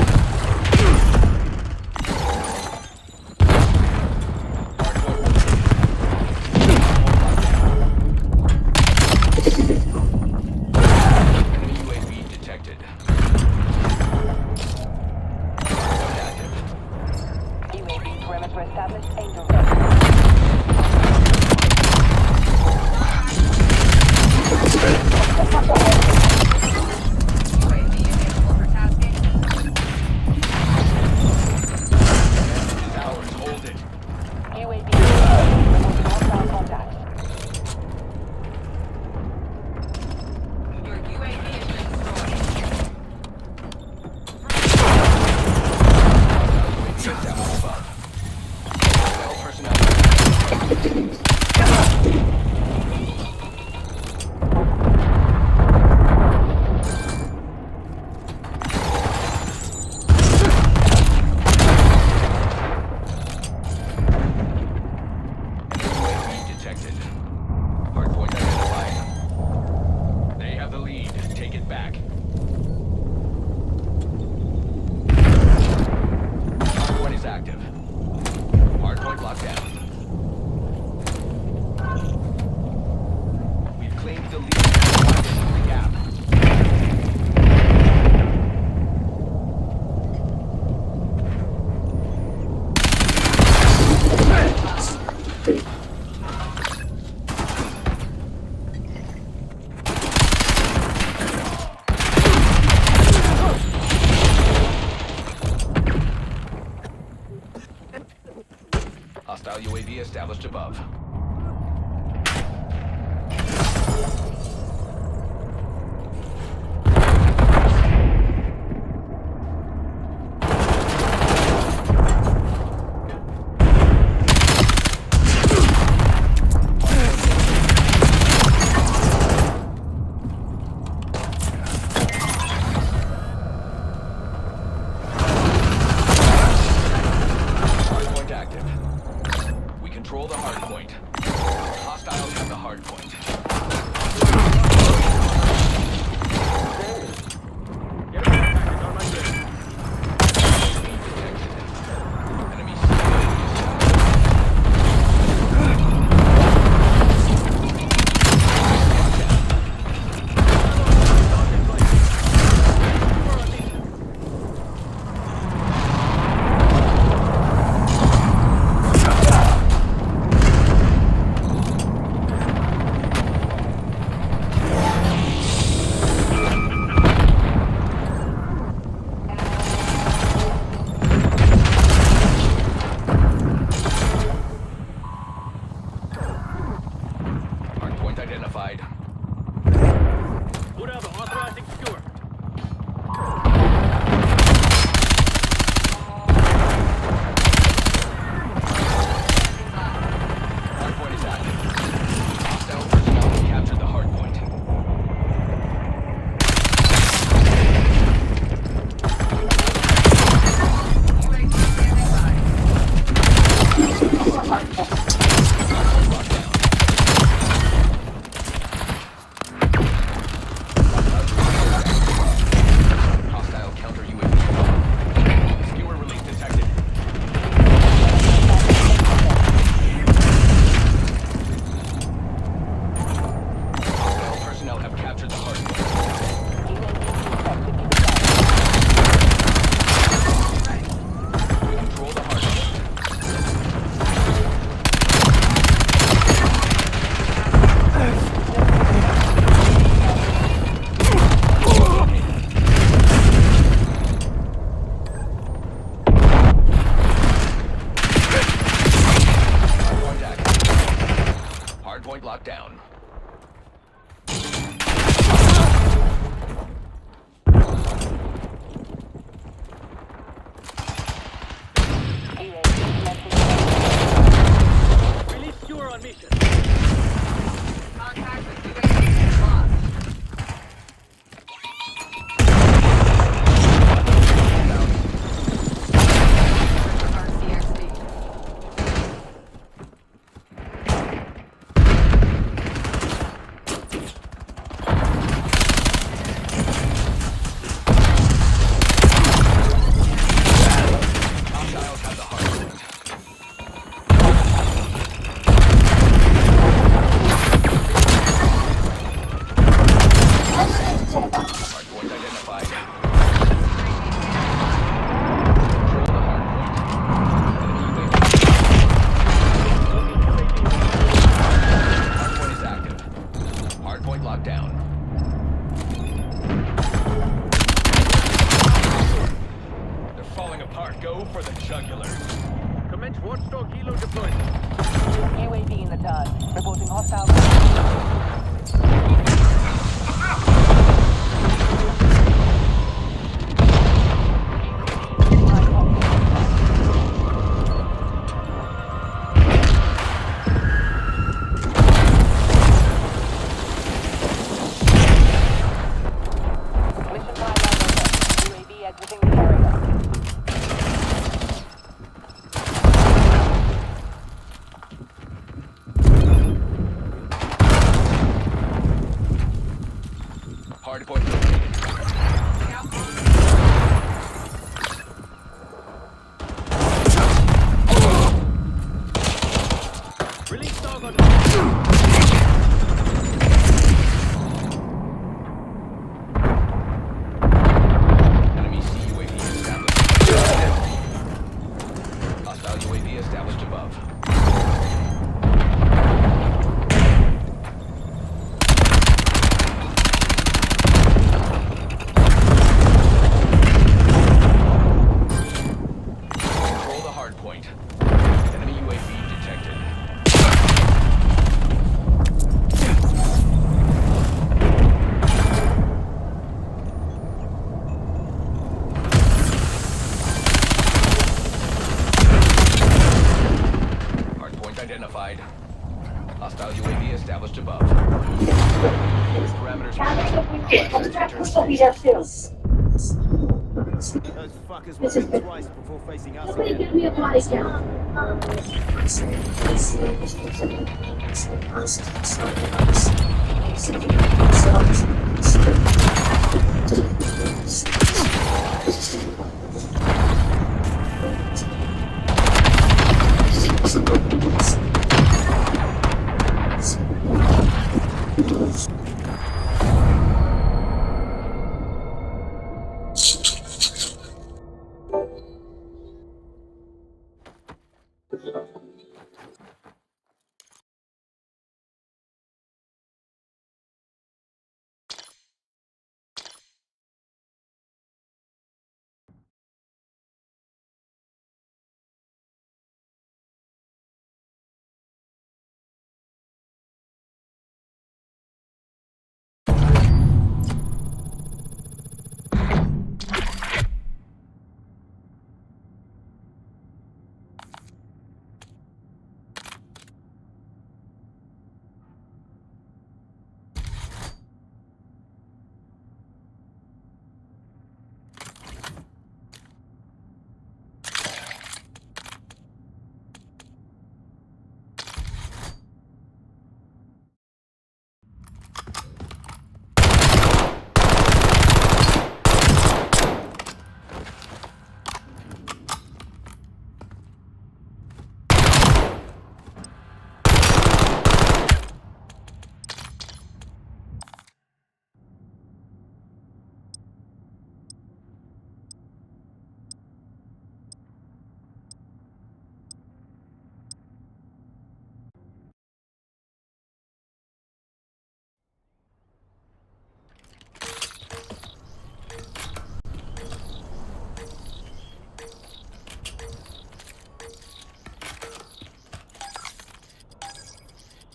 Enemy UAV detected. UAV perimeter established. Angel UAV established above. Hardpoint active. We control the hardpoint. Hostiles have the hardpoint. Hardpoint identified. Bravo, authorizing secure. Hardpoint is active. Hostile personnel have captured the hardpoint. Hostile counter UAV. Skewer release detected. Hostile personnel have captured the hardpoint. We control the hardpoint. Hardpoint active. Hardpoint locked down. Release skewer on mission. Hostiles have the hardpoint. Hardpoint identified. Control the hardpoint. Enemy UAV. Hardpoint is active. Hardpoint locked down. They're falling apart. Go for the jugular. Commence watchdog helo deployment. UAV in the turn. Reporting hostile. Mission timeline over. UAV exiting the area. Hardpoint located. Release dog on Enemy CUAV identified. Hostile UAV established above. Parameters Those fuckers will think twice before facing us again.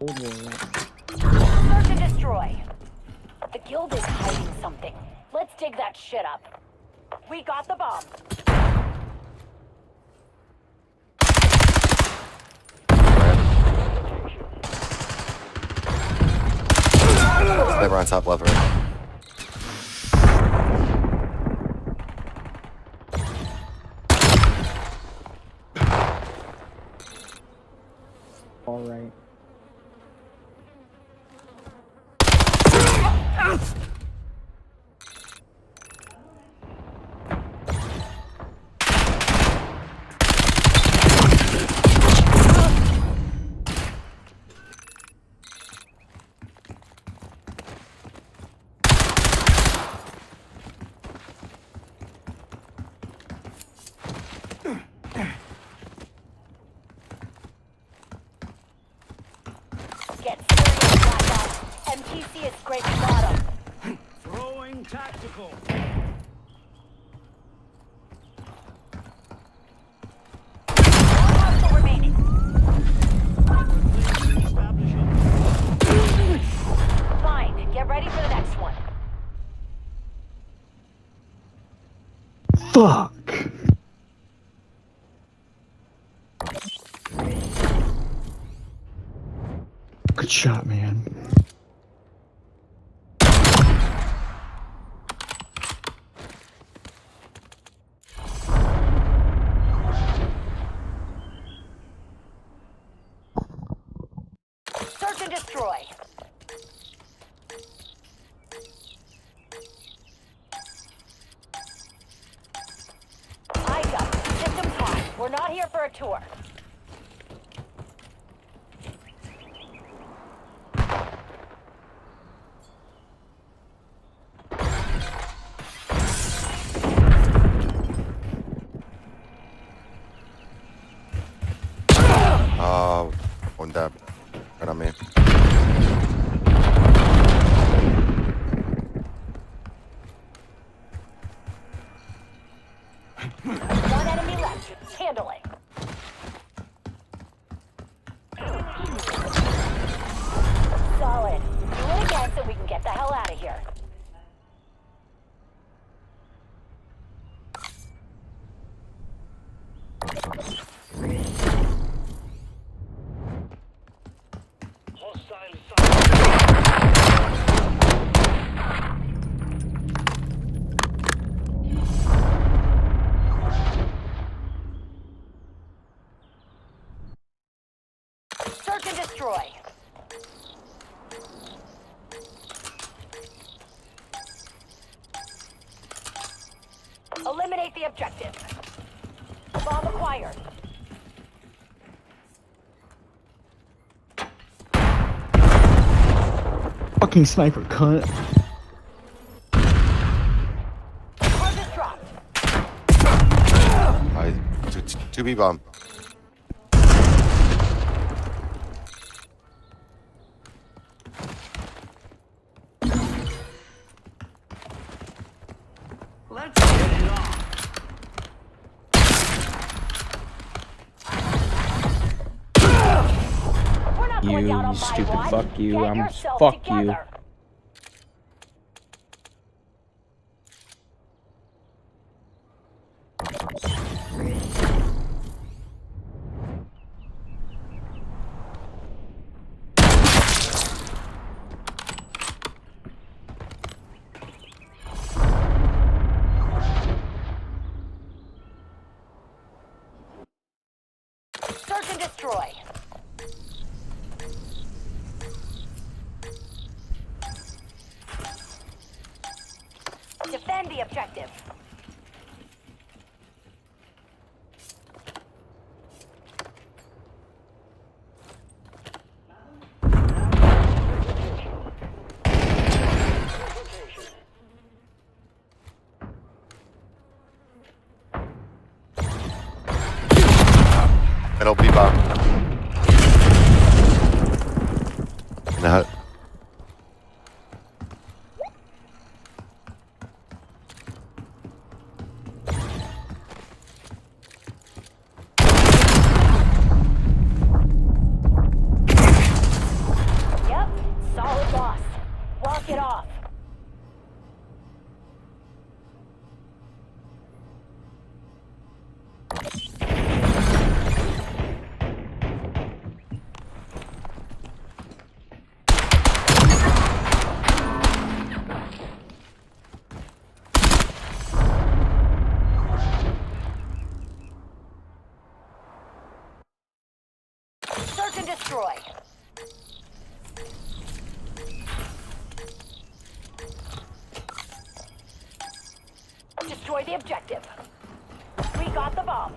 Search and destroy. The guild is hiding something. Let's dig that shit up. We got the bomb. Sniper on top left, right. All right. Get serious, Black Ops. MTC is scraping bottom. Throwing tactical. One hostile remaining. Fine. Get ready for the next one. Fuck. Good shot, man. Search and destroy. Eyes up. System time. We're not here for a tour. One dab. Right on me. One enemy left. Handle it. Solid. Do it again so we can get the hell out of here. Eliminate the objective. Bomb acquired. Fucking sniper cunt. Target dropped. Alright, 2B bomb. Let's get it on. We're not going down on You my stupid watch. fuck you. Get I'm yourself fuck you. together. Search and destroy. Defend the objective. Middle B bomb. In the hut. Yep, solid loss. Walk it off. Search and destroy. Destroy the objective. We got the bomb.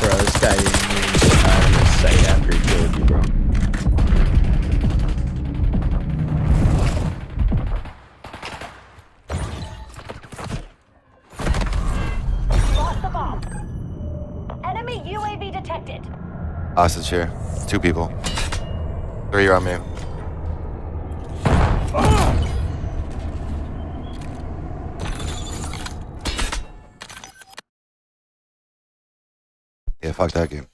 Bro, this guy didn't even get out of the sight after he killed you, bro. Lost the bomb. Enemy UAV detected. Hostage here. 2 people. 3 are on me. Yeah, fuck that game.